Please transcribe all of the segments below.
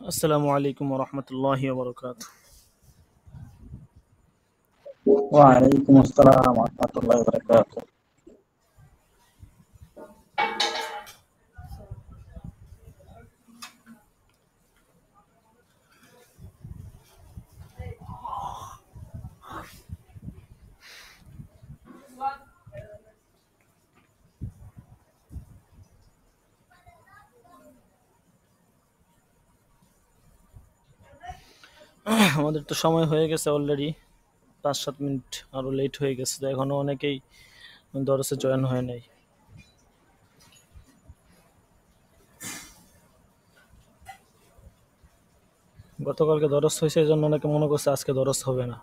আসসালামু আলাইকুম রহমতুল্লাহি ওবরকাত। ওয়ালাইকুম আসসালাম ওয়া রাহমাতুল্লাহি ওয়া বারাকাতুহু। আমাদের তো সময় হয়ে গেছে অলরেডি, 5-7 মিনিট আরো লেট হয়ে গেছে, তো এখনো অনেকেই দরসে জয়েন হয় নাই। গতকালকে দরস হয়েছে, এই জন্য অনেকে মনে করছে আজকে দরস হবে না।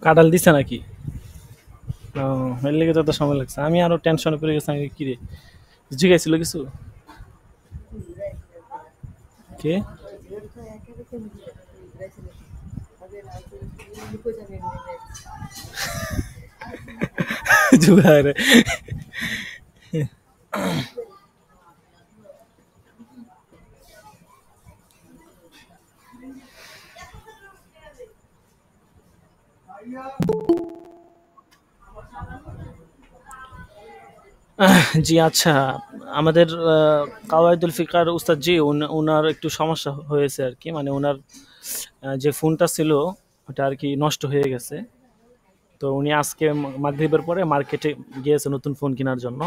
কাঁঠাল দিছে নাকি? ও, এর লেগে তো সময় লাগছে। আমি আরো টেনশনে পড়ে গেছি, আমি কি রে জিজ্ঞাসছিল কিছু কে জুগারে। জি আচ্ছা, আমাদের কাওয়াইদুল ফিকার উস্তাদ জি ওনার একটু সমস্যা হয়েছে আর কি, মানে ওনার যে ফোনটা ছিল ওটা আর কি নষ্ট হয়ে গেছে। তো উনি আজকে মাগরিবের পরে মার্কেটে গিয়েছে নতুন ফোন কেনার জন্য।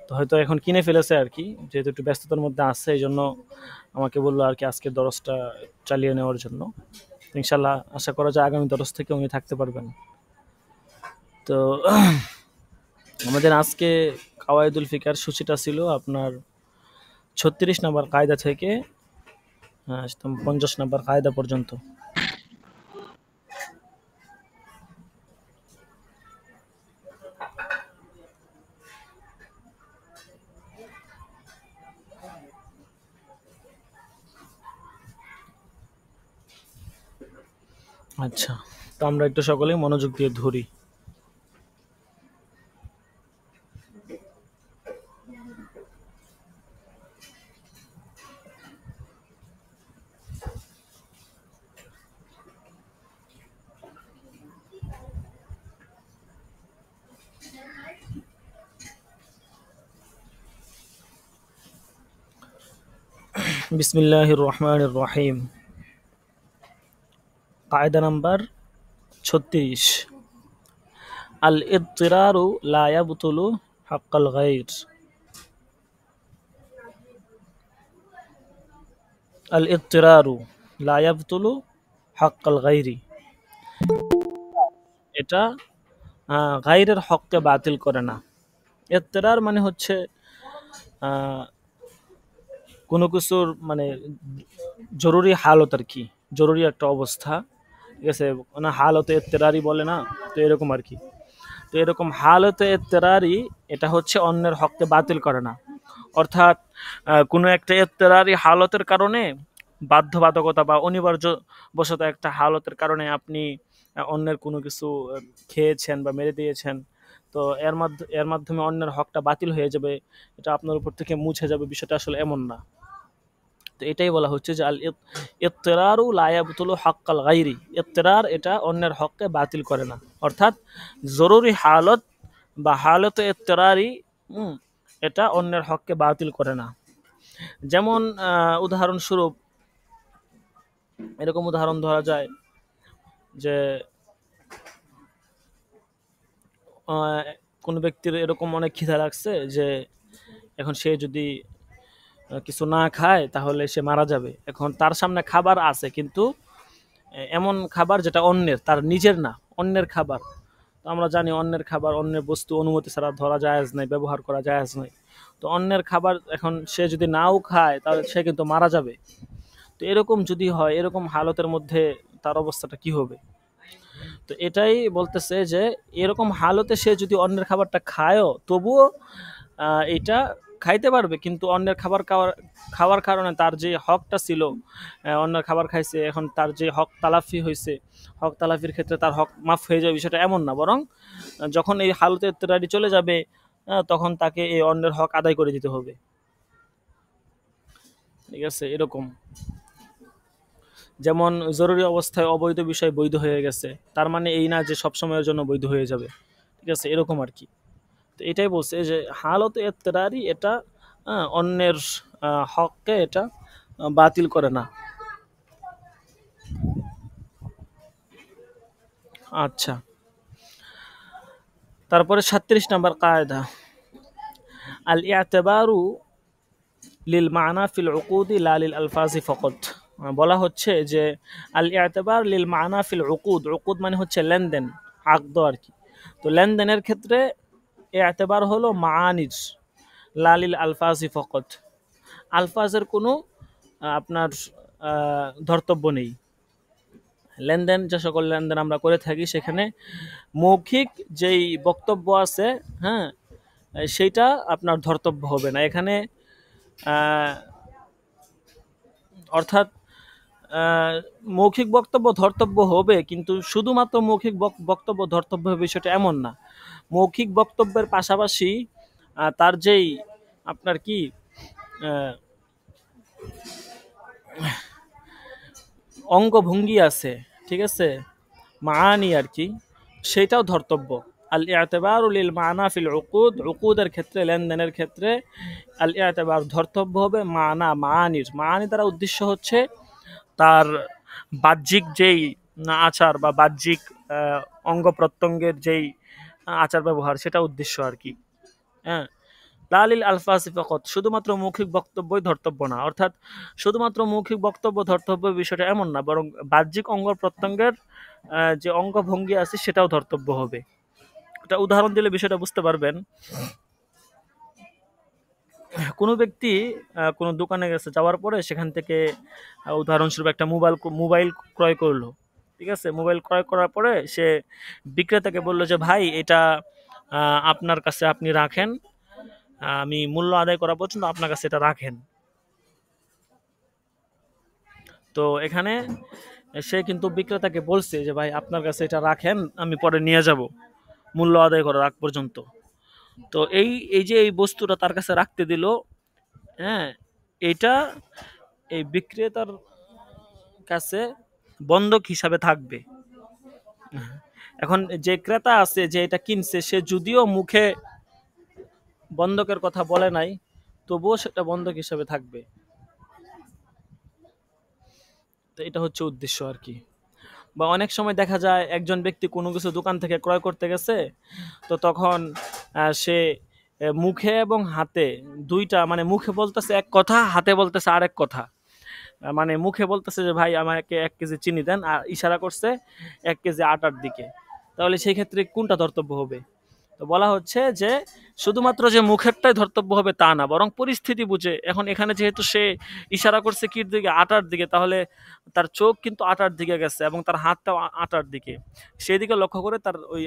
তো হয়তো এখন কিনে ফেলেছে আর কি, যেহেতু একটু ব্যস্ততার মধ্যে আছে, এই জন্য আমাকে বললো আর কি আজকে দরজটা চালিয়ে নেওয়ার জন্য। ইনশাল্লাহ আশা করা যায় আগামী দরজ থেকে উনি থাকতে পারবেন। তো আমাদের আজকে কাওয়াইদুল ফিকার সূচিটা ছিল আপনার 36 নম্বর কায়দা থেকে 50 নম্বর কায়দা পর্যন্ত। আচ্ছা, তো আমরা একটু সকলেই মনোযোগ দিয়ে ধরি। বিসমিল্লাহির রহমানির রহিম। কায়দা নাম্বার 36, আল ইদতিরারু লা ইয়াবতুলু হাক্কাল গায়র। আল ইদতিরারু লা ইয়াবতুলু হাক্কাল গায়রি, এটা গায়রের হককে বাতিল করে না। ইদতিরার মানে হচ্ছে কোনো কিছুর মানে জরুরি হালত আর কি, জরুরি একটা অবস্থা, ঠিক আছে না, হালতে এত্তেরারি বলে না, তো এরকম আর কি। তো এরকম হালতে এত্তেরারি এটা হচ্ছে অন্যের হককে বাতিল করে না। অর্থাৎ কোনো একটা এত্তেরারি হালতের কারণে, বাধ্যবাধকতা বা অনিবার্য বশত একটা হালতের কারণে আপনি অন্যের কোনো কিছু খেয়েছেন বা মেরে দিয়েছেন, তো এর মাধ্যমে অন্যের হকটা বাতিল হয়ে যাবে, এটা আপনার উপর থেকে মুছে যাবে, বিষয়টা আসলে এমন না। তো এটাই বলা হচ্ছে যে আল ইত্তিরারু লা ইয়াবতুলু হাক্কাল গায়রি, ইত্তিরার এটা অন্যের হককে বাতিল করে না, অর্থাৎ জরুরি হালত বা হালতে ইত্তিরারি এটা অন্যের হককে বাতিল করে না। যেমন উদাহরণস্বরূপ এরকম উদাহরণ ধরা যায় যে আহ, কোনো ব্যক্তির এরকম অনেক খিদা লাগছে যে এখন সে যদি কিছু না খায় তাহলে সে মারা যাবে। এখন তার সামনে খাবার আছে, কিন্তু এমন খাবার যেটা অন্যের, তার নিজের না, অন্যের খাবার। তো আমরা জানি অন্যের খাবার, অন্যের বস্তু অনুমতি ছাড়া ধরা জায়েজ নাই, ব্যবহার করা জায়েজ নাই। তো অন্যের খাবার এখন সে যদি নাও খায় তাহলে সে কিন্তু মারা যাবে। তো এরকম যদি হয়, এরকম হালতের মধ্যে তার অবস্থাটা কি হবে? তো এটাই বলতেছে যে এরকম হালতে সে যদি অন্যের খাবারটা খায়ও তবুও এটা খাইতে পারবে, কিন্তু অন্যের খাবার খাওয়ার কারণে তার যে হকটা ছিল, অন্যের খাবার খাইছে, এখন তার যে হক তালাফি হয়েছে, হক তালাফির ক্ষেত্রে তার হক মাফ হয়ে যাবে, বিষয়টা এমন না। বরং যখন এই হালতে ইত্তেরারি চলে যাবে তখন তাকে এই অন্যের হক আদায় করে দিতে হবে। ঠিক আছে, এরকম। যেমন জরুরি অবস্থায় অবৈধ বিষয় বৈধ হয়ে গেছে, তার মানে এই না যে সব সময়ের জন্য বৈধ হয়ে যাবে। ঠিক আছে, এরকম আর কি। তো এটাই বলছে যে হালত এত্তেরারি এটা অন্যের হককে এটা বাতিল করে না। আচ্ছা, তারপরে ৩৭ নম্বর কায়দা, আল ইআতেবারু লিল মানা ফিল উকুদি লা লিল আলফাজি ফকত। বলা হচ্ছে যে আল ইআতেবার লিল মানা ফিল উকুদ, উকুদ মানে হচ্ছে লেনদেন, আকদ আর কি। তো লেনদেনের ক্ষেত্রে ইআতেবার হলো মাআনির, লা লিল আলফাজি ফকত। আলফাজের কোনো আপনার ধর্তব্য নেই। লেনদেন, যে সকল লেনদেন আমরা করে থাকি সেখানে মৌখিক যেই বক্তব্য আছে, হ্যাঁ, সেইটা আপনার ধর্তব্য হবে না এখানে। অর্থাৎ মৌখিক বক্তব্য ধর্তব্য হবে, কিন্তু শুধুমাত্র মৌখিক বক্তব্য ধর্তব্য হবে বিষয়টা এমন না। মৌখিক বক্তব্যের পাশাপাশি তার যেই আপনার কি অঙ্গভঙ্গি আছে, ঠিক আছে, মাআনি আর কি, সেটাও ধর্তব্য। আল ইআতেবারু লিল মানা ফিল উকুদ, উকুদের ক্ষেত্রে, লেনদেনের ক্ষেত্রে আল ইআতেবার ধর্তব্য হবে মানা, মাআনির। মাআনি দ্বারা উদ্দেশ্য হচ্ছে তার বাহ্যিক যেই আচার বা বাহ্যিক অঙ্গ প্রত্যঙ্গের যেই আচার ব্যবহার, সেটা উদ্দেশ্য আর কি। হ্যাঁ, লালিল আলফাসি ফকত, শুধুমাত্র মৌখিক বক্তব্যই ধর্তব্য না। অর্থাৎ শুধুমাত্র মৌখিক বক্তব্য ধর্তব্য বিষয়টা এমন না, বরং বাহ্যিক অঙ্গ প্রত্যঙ্গের যে অঙ্গভঙ্গি আছে সেটাও ধর্তব্য হবে। এটা উদাহরণ দিলে বিষয়টা বুঝতে পারবেন। কোনো ব্যক্তি কোনো দোকানে গেছে, যাওয়ার পরে সেখান থেকে উদাহরণস্বরূপ একটা মোবাইল ক্রয় করলো। ঠিক আছে, মোবাইল ক্রয় করার পরে সে বিক্রেতাকে বললো যে ভাই এটা আপনার কাছে আপনি রাখেন, আমি মূল্য আদায় করা পর্যন্ত আপনার কাছে এটা রাখেন। তো এখানে সে কিন্তু বিক্রেতাকে বলছে যে ভাই আপনার কাছে এটা রাখেন, আমি পরে নিয়ে যাব মূল্য আদায় করার আগ পর্যন্ত। তো এই এই যে এই বস্তুটা তার কাছে রাখতে দিল, হ্যাঁ, এটা এই বিক্রেতার কাছে বন্ধক হিসাবে থাকবে। এখন যে ক্রেতা আছে, যে এটা কিনছে, সে যদিও মুখে বন্ধকের কথা বলে নাই, তবুও সেটা বন্ধক হিসাবে থাকবে। তো এটা হচ্ছে উদ্দেশ্য আর কি। বা অনেক সময় দেখা যায় একজন ব্যক্তি কোনো কিছু দোকান থেকে ক্রয় করতে গেছে, তো তখন সে মুখে এবং হাতে দুইটা, মানে মুখে বলতেছে এক কথা, হাতে বলতেছে আরেক কথা। মানে মুখে বলতেছে যে ভাই আমাকে 1 কেজি চিনি দেন, আর ইশারা করছে 1 কেজি আটার দিকে। তাহলে সেই ক্ষেত্রে কোনটা ধর্তব্য হবে? তো বলা হচ্ছে যে শুধুমাত্র যে মুখেরটাই ধর্তব্য হবে তা না, বরং পরিস্থিতি বুঝে। এখন এখানে যেহেতু সে ইশারা করছে কির দিকে, আটার দিকে, তাহলে তার চোখ কিন্তু আটার দিকে গেছে এবং তার হাতটাও আটার দিকে, সেই দিকে লক্ষ্য করে তার ওই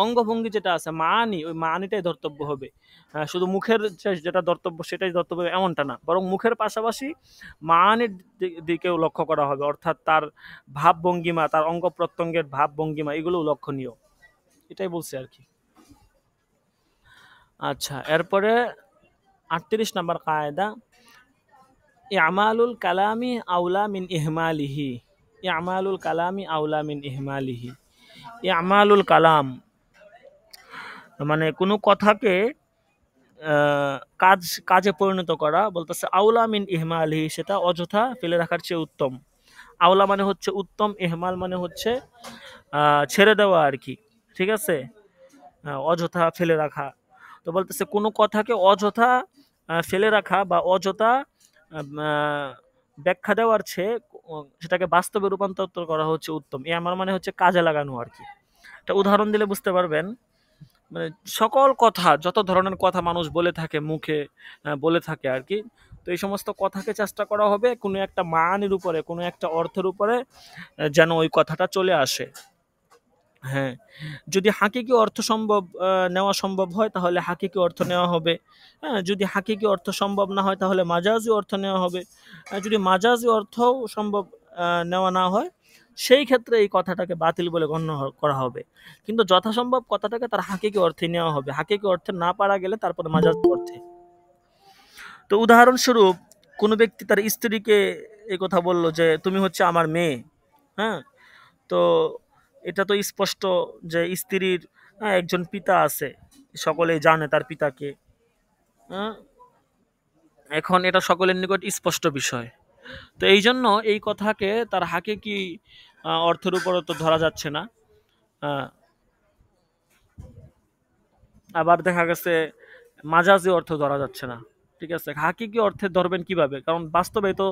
অঙ্গভঙ্গি যেটা আছে মানি, ওই মানিটাই ধর্তব্য হবে। শুধু মুখের যেটা ধর্তব্য সেটাই ধর্তব্য এমনটা না, বরং মুখের পাশাপাশি মানির দিকেও লক্ষ্য করা হবে, অর্থাৎ তার ভাবভঙ্গিমা, তার অঙ্গ প্রত্যঙ্গের ভাবভঙ্গিমা, এগুলোও লক্ষণীয়। এটাই বলছে আর কি। আচ্ছা, এরপরে ৩৮ নম্বর কায়দা, ইয়ামালুল কালামি আউলা মিন ইহমালিহি। ইয়ামালুল কালামি আউলা মিন ইহমালিহি। ইয়ামালুল কালাম মানে কোনো কথাকে কাজ কাজে পরিণত করা, বলতেছে আউলা মিন ইহমালিহি, সেটা অযথা ফেলে রাখার চেয়ে উত্তম। আউলা মানে হচ্ছে উত্তম, ইহমাল মানে হচ্ছে ছেড়ে দেওয়া আর কি, ঠিক আছে, অযথা ফেলে রাখা। তো বলতেছে কোনো কথাকে অযথা ফেলে রাখা বা অযথা ব্যাখ্যা দেওয়ার চেয়ে সেটাকে বাস্তবে রূপান্তর করা হচ্ছে উত্তম। এ আমার মানে হচ্ছে কাজে লাগানো আর কি। একটা উদাহরণ দিলে বুঝতে পারবেন। মানে সকল কথা, যত ধরনের কথা মানুষ বলে থাকে, মুখে বলে থাকে আর কি, তো এই সমস্ত কথাকে চেষ্টা করা হবে কোনো একটা মানের উপরে, কোনো একটা অর্থের উপরে যেন ওই কথাটা চলে আসে। হ্যাঁ, যদি হাকিকি অর্থ নেওয়া সম্ভব হয় তাহলে হাকিকি অর্থ নেওয়া হবে। হ্যাঁ, যদি হাকিকি অর্থ সম্ভব না হয় তাহলে মাজাজি অর্থ নেওয়া হবে। যদি মাজাজি অর্থ সম্ভব নেওয়া না হয়, সেই ক্ষেত্রে এই কথাটাকে বাতিল বলে গণ্য করা হবে। কিন্তু যথাসম্ভব কথাটাকে তার হাকিকি অর্থে নেওয়া হবে, হাকিকি অর্থে না পারা গেলে তারপরে মাজাজি অর্থে। তো উদাহরণস্বরূপ কোনো ব্যক্তি তার স্ত্রীকে এই কথা বলল যে তুমি হচ্ছে আমার মেয়ে। হ্যাঁ, তো এটা তো স্পষ্ট যে স্ত্রীর একজন পিতা আছে, সকলেই জানে তার পিতাকে। হ্যাঁ, এখন এটা সকলের নিকট স্পষ্ট বিষয়। তো এই জন্য এই কথাকে তার হাকিকি অর্থের উপরও তো ধরা যাচ্ছে না। আবার দেখা গেছে মাজাজি অর্থ ধরা যাচ্ছে না, ঠিক আছে। হাকিকি অর্থে ধরবেন কিভাবে, কারণ বাস্তবে তো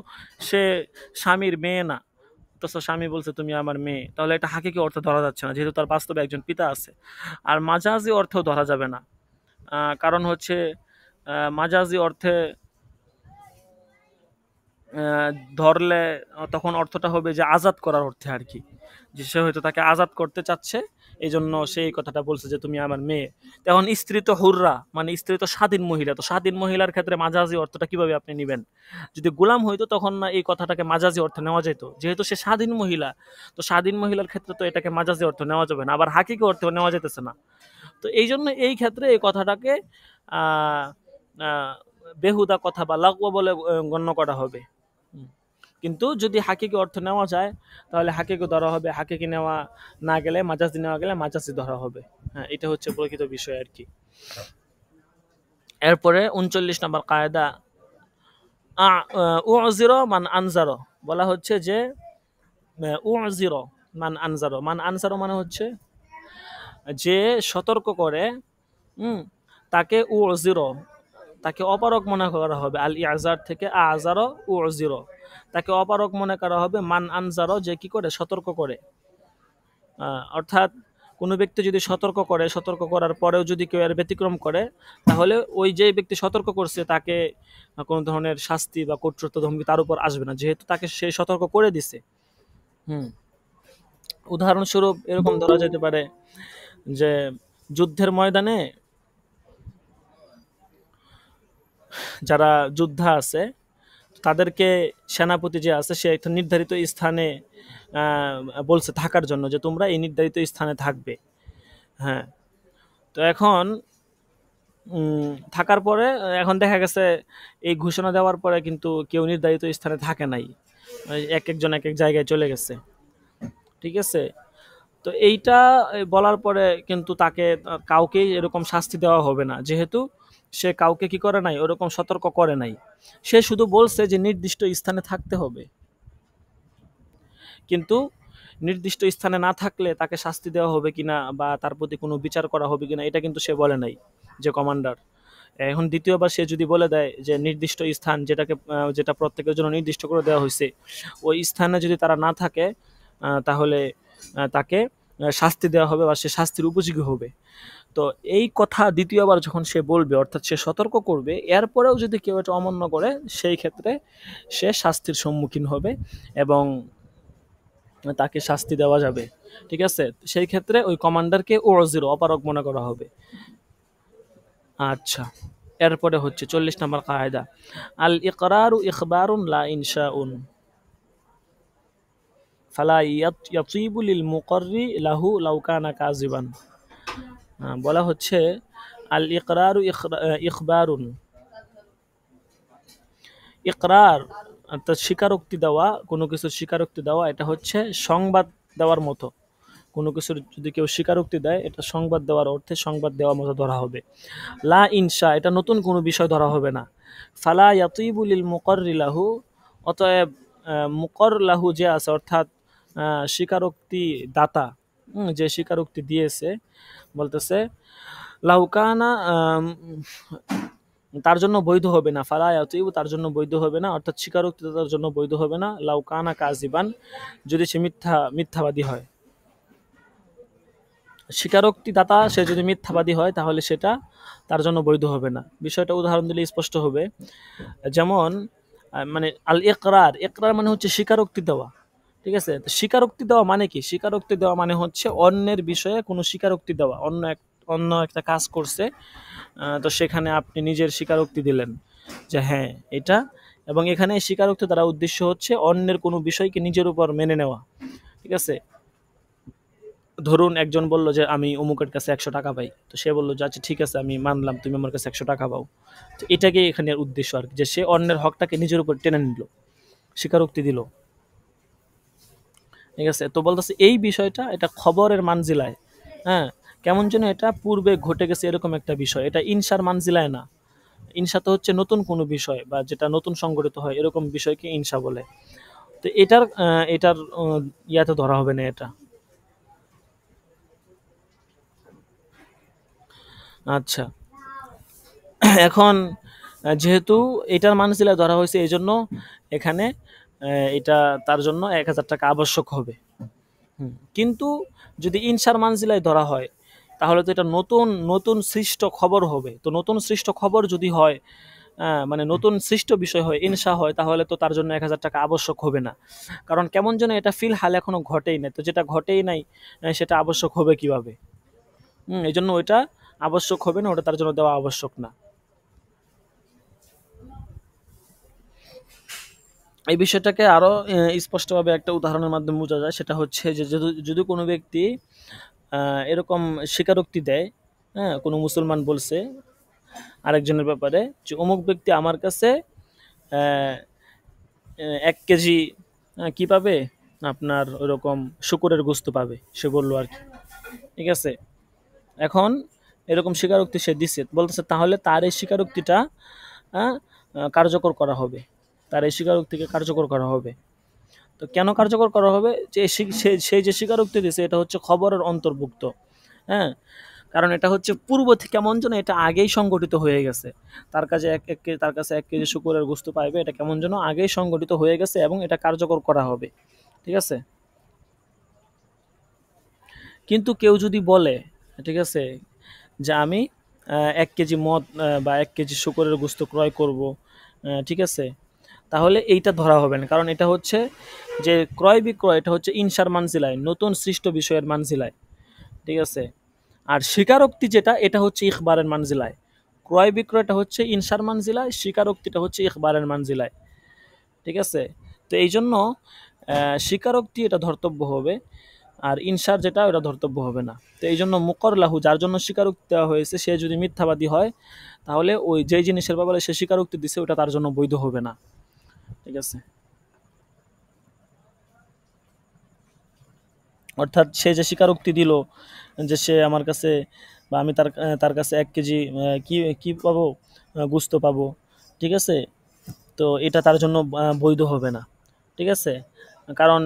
সে স্বামীর মেয়ে না, তো স্বামী বলছে তুমি আমার মেয়ে, তাহলে এটা হাকিকি অর্থ ধরা যাচ্ছে না, যেহেতু তার বাস্তবে একজন পিতা আছে। আর মাজাজি অর্থ ধরা যাবে না, কারণ হচ্ছে মাজাজি অর্থে ধরলে তখন অর্থটা হবে যে আজাদ করার অর্থে আর কি, যে সে হয়তো তাকে আজাদ করতে চাচ্ছে, এই জন্য সেই কথাটা বলছে যে তুমি আমার মেয়ে। তখন স্ত্রী তো হুররা, মানে স্ত্রী তো স্বাধীন মহিলা, তো স্বাধীন মহিলার ক্ষেত্রে মাজাজি অর্থটা কিভাবে আপনি নেবেন? যদি গোলাম হইতো তখন না এই কথাটাকে মাজাজি অর্থে নেওয়া যেত, যেহেতু সে স্বাধীন মহিলা, তো স্বাধীন মহিলার ক্ষেত্রে তো এটাকে মাজাজি অর্থ নেওয়া যাবে না, আবার হাকিকি অর্থেও নেওয়া যেতেছে না। তো এই জন্য এই ক্ষেত্রে এই কথাটাকে আহ আহ বেহুদা কথা বা লাগওয়া বলে গণ্য করা হবে। কিন্তু যদি হাকিকি অর্থ নেওয়া যায় তাহলে হাকিকি ধরা হবে, হাকিকি নেওয়া না গেলে, মাজাজি নেওয়া গেলে মাজাজি ধরা হবে। হ্যাঁ, এটা হচ্ছে প্রকৃত বিষয় আর কি। এরপরে 39 নম্বর কায়দা, উযিরা মান আনজারা, বলা হচ্ছে যে উযিরা মান আনজারা, মান আনজারা মানে হচ্ছে যে সতর্ক করে, তাকে উযিরা, তাকে অপারগ মনে করা হবে। আল ইয়াজার থেকে আজারো উযিরা, তাকে অপারগ মনে করা হবে। মান আনজারো, যে কি করে, সতর্ক করে। অর্থাৎ কোনো ব্যক্তি যদি সতর্ক করে, সতর্ক করার পরেও যদি কেউ এর ব্যতিক্রম করে, তাহলে ওই যে ব্যক্তি সতর্ক করছে তাকে কোনো ধরনের শাস্তি বা কঠোরতা ধমকি তার উপর আসবে না, যেহেতু তাকে সে সতর্ক করে দিছে। উদাহরণস্বরূপ এরকম ধরা যেতে পারে যে যুদ্ধের ময়দানে যারা যোদ্ধা আছে তাদেরকে সেনাপতি যে আছে সে একটা নির্ধারিত স্থানে বলছে থাকার জন্য, যে তোমরা এই নির্ধারিত স্থানে থাকবে। হ্যাঁ, তো এখন থাকার পরে এখন দেখা গেছে এই ঘোষণা দেওয়ার পরে কিন্তু কেউ নির্ধারিত স্থানে থাকে নাই, এক একজন এক এক জায়গায় চলে গেছে, ঠিক আছে। তো এইটা বলার পরে কিন্তু তাকে কাউকেই এরকম শাস্তি দেওয়া হবে না, যেহেতু সে কাউকে কি করে নাই, ওরকম সতর্ক করে নাই। সে শুধু বলছে যে নির্দিষ্ট স্থানে থাকতে হবে, কিন্তু নির্দিষ্ট স্থানে না থাকলে তাকে শাস্তি দেওয়া হবে কিনা বা তার প্রতি কোনো বিচার করা হবে কিনা এটা কিন্তু সে বলে নাই, যে কমান্ডার। এখন দ্বিতীয়বার সে যদি বলে দেয় যে নির্দিষ্ট স্থান, যেটা প্রত্যেকের জন্য নির্দিষ্ট করে দেওয়া হয়েছে, ওই স্থানে যদি তারা না থাকে তাহলে তাকে শাস্তি দেওয়া হবে বা সে শাস্তির উপযোগী হবে। তো এই কথা দ্বিতীয়বার যখন সে বলবে, অর্থাৎ সে সতর্ক করবে, এরপরেও যদি কেউ এটা অমান্য করে, সেই ক্ষেত্রে সে শাস্তির সম্মুখীন হবে এবং তাকে শাস্তি দেওয়া যাবে, ঠিক আছে। সেই ক্ষেত্রে ওই কমান্ডারকে ওয়াজির, অপারগ মনে করা হবে। আচ্ছা, এরপরে হচ্ছে 40 নম্বর কায়দা, আল ইকরারু ইখবারুন লা ইনশাউন ফালা ইয়াতিবু লিল মুকররি লাহু লাউ কানা কাযিবান। বলা হচ্ছে আল ইকরারু ইখবারুন, ইকরার অর্থাৎ স্বীকারোক্তি দেওয়া, কোনো কিছুর স্বীকারোক্তি দেওয়া, এটা হচ্ছে সংবাদ দেওয়ার মতো। কোনো কিছুর যদি কেউ স্বীকারোক্তি দেয়, এটা সংবাদ দেওয়ার অর্থে সংবাদ দেওয়ার মতো ধরা হবে। লা ইনশা, এটা নতুন কোনো বিষয় ধরা হবে না। ফালা ইয়াতিবু লিল মুকররি লাহু, অতএব মুকর লাহু যে আছে, অর্থাৎ স্বীকারোক্তি দাতা, যে স্বীকারোক্তি দিয়েছে, বলতেছে লাউকানা, তার জন্য বৈধ হবে না। ফালা ইয়াতিবু, তার জন্য বৈধ হবে না, অর্থাৎ স্বীকারোক্তি দাতার জন্য বৈধ হবে না। লাউকানা কাজিবান, যদি সে মিথ্যাবাদী হয়। স্বীকারোক্তি দাতা সে যদি মিথ্যাবাদী হয়, তাহলে সেটা তার জন্য বৈধ হবে না। বিষয়টা উদাহরণ দিলে স্পষ্ট হবে। যেমন মানে আল ইকরার, ইকরার মানে হচ্ছে স্বীকারোক্তি দেওয়া। ঠিক আছে, তো স্বীকারোক্তি দেওয়া মানে কি? স্বীকারোক্তি দেওয়া মানে হচ্ছে অন্যের বিষয়ে কোনো স্বীকারোক্তি দেওয়া। অন্য একটা কাজ করছে, তো সেখানে আপনি নিজের স্বীকারোক্তি দিলেন যে হ্যাঁ এটা, এবং এখানে স্বীকারোক্তি দ্বারা উদ্দেশ্য হচ্ছে অন্যের কোনো বিষয়কে নিজের উপর মেনে নেওয়া। ঠিক আছে, ধরুন একজন বলল যে আমি অমুকের কাছে 100 টাকা পাই, তো সে বলল যে আচ্ছা ঠিক আছে, আমি মানলাম তুমি আমার কাছে 100 টাকা পাও। তো এটাকেই এখানে উদ্দেশ্য আর কি, যে সে অন্যের হকটাকে নিজের উপর টেনে নিল, স্বীকারোক্তি দিল। ঠিক আছে, তো বলতেছে এই বিষয়টা এটা খবরের মানজিলায়। হ্যাঁ, কেমন যেন এটা পূর্বে ঘটে গেছে এরকম একটা বিষয়, এটা ইনসার মানজিলায় না। ইনসা তো হচ্ছে নতুন কোনো বিষয় বা যেটা নতুন সংগঠিত হয়, এরকম বিষয়কে ইনসা বলে। তো এটার ইয়াতে ধরা হবে না এটা। আচ্ছা, এখন যেহেতু এটার মানজিলায় ধরা হয়েছে, এই জন্য এখানে এটা তার জন্য 1000 টাকা আবশ্যক হবে। কিন্তু যদি ইনসার মানজিলায় ধরা হয়, তাহলে তো এটা নতুন নতুন সৃষ্ট খবর হবে। তো নতুন সৃষ্ট খবর যদি হয়, মানে নতুন সৃষ্ট বিষয় হয়, ইনসা হয়, তাহলে তো তার জন্য 1000 টাকা আবশ্যক হবে না। কারণ কেমন যেন এটা ফিল হাল এখনো ঘটেই নাই, তো যেটা ঘটেই নাই সেটা আবশ্যক হবে কিভাবে? এই জন্য ওইটা আবশ্যক হবে না, ওটা তার জন্য দেওয়া আবশ্যক না। এই বিষয়টাকে আরো স্পষ্টভাবে একটা উদাহরণের মাধ্যমে বোঝা যায়। সেটা হচ্ছে যে যদি কোনো ব্যক্তি এরকম স্বীকারোক্তি দেয়, হ্যাঁ, কোনো মুসলমান বলছে আরেকজনের ব্যাপারে যে অমুক ব্যক্তি আমার কাছে 1 কেজি কি পাবে, আপনার ওইরকম শুকুরের গোস্ত পাবে, সে বললো আর কি। ঠিক আছে, এখন এরকম স্বীকারোক্তি সে দিচ্ছে, বলতেছে তাহলে তার এই স্বীকারোক্তিটা কার্যকর করা হবে, তার এই স্বীকারোক্তিকে কার্যকর করা হবে। তো কেন কার্যকর করা হবে? যে সেই যে স্বীকারোক্তি দিয়েছে এটা হচ্ছে খবরের অন্তর্ভুক্ত। হ্যাঁ, কারণ এটা হচ্ছে পূর্ব থেকে কেমন যেন এটা আগেই সংগঠিত হয়ে গেছে। তার কাছে 1 কেজি শুকুরের গোস্ত পাইবে, এটা কেমন যেন আগেই সংগঠিত হয়ে গেছে এবং এটা কার্যকর করা হবে। ঠিক আছে, কিন্তু কেউ যদি বলে, ঠিক আছে, যে আমি 1 কেজি মদ বা 1 কেজি শুকুরের গোস্ত ক্রয় করব, ঠিক আছে, তাহলে এইটা ধরা হবে না। কারণ এটা হচ্ছে যে ক্রয় বিক্রয়, এটা হচ্ছে ইনসার মানজিলায়, নতুন সৃষ্ট বিষয়ের মানজিলায়। ঠিক আছে, আর স্বীকারোক্তি যেটা, এটা হচ্ছে ইখবারের মানজিলায়। ক্রয় বিক্রয়টা হচ্ছে ইনসার মানজিলায়, স্বীকারোক্তিটা হচ্ছে ইখবারের মানজিলায়। ঠিক আছে, তো এই জন্য স্বীকারোক্তি এটা ধর্তব্য হবে, আর ইনসার যেটা ওটা ধর্তব্য হবে না। তো এই জন্য মুকর লাহু, যার জন্য স্বীকারোক্তি দেওয়া হয়েছে, সে যদি মিথ্যাবাদী হয়, তাহলে ওই যেই জিনিসের ব্যাপারে সে স্বীকারোক্তি দিছে ওটা তার জন্য বৈধ হবে না। ঠিক আছে, অর্থাৎ সে যে স্বীকারোক্তি দিল যে সে আমার কাছে বা আমি তার কাছে 1 কেজি কি কি পাবো, গোস্ত পাবো। ঠিক আছে, তো এটা তার জন্য বৈধ হবে না। ঠিক আছে, কারণ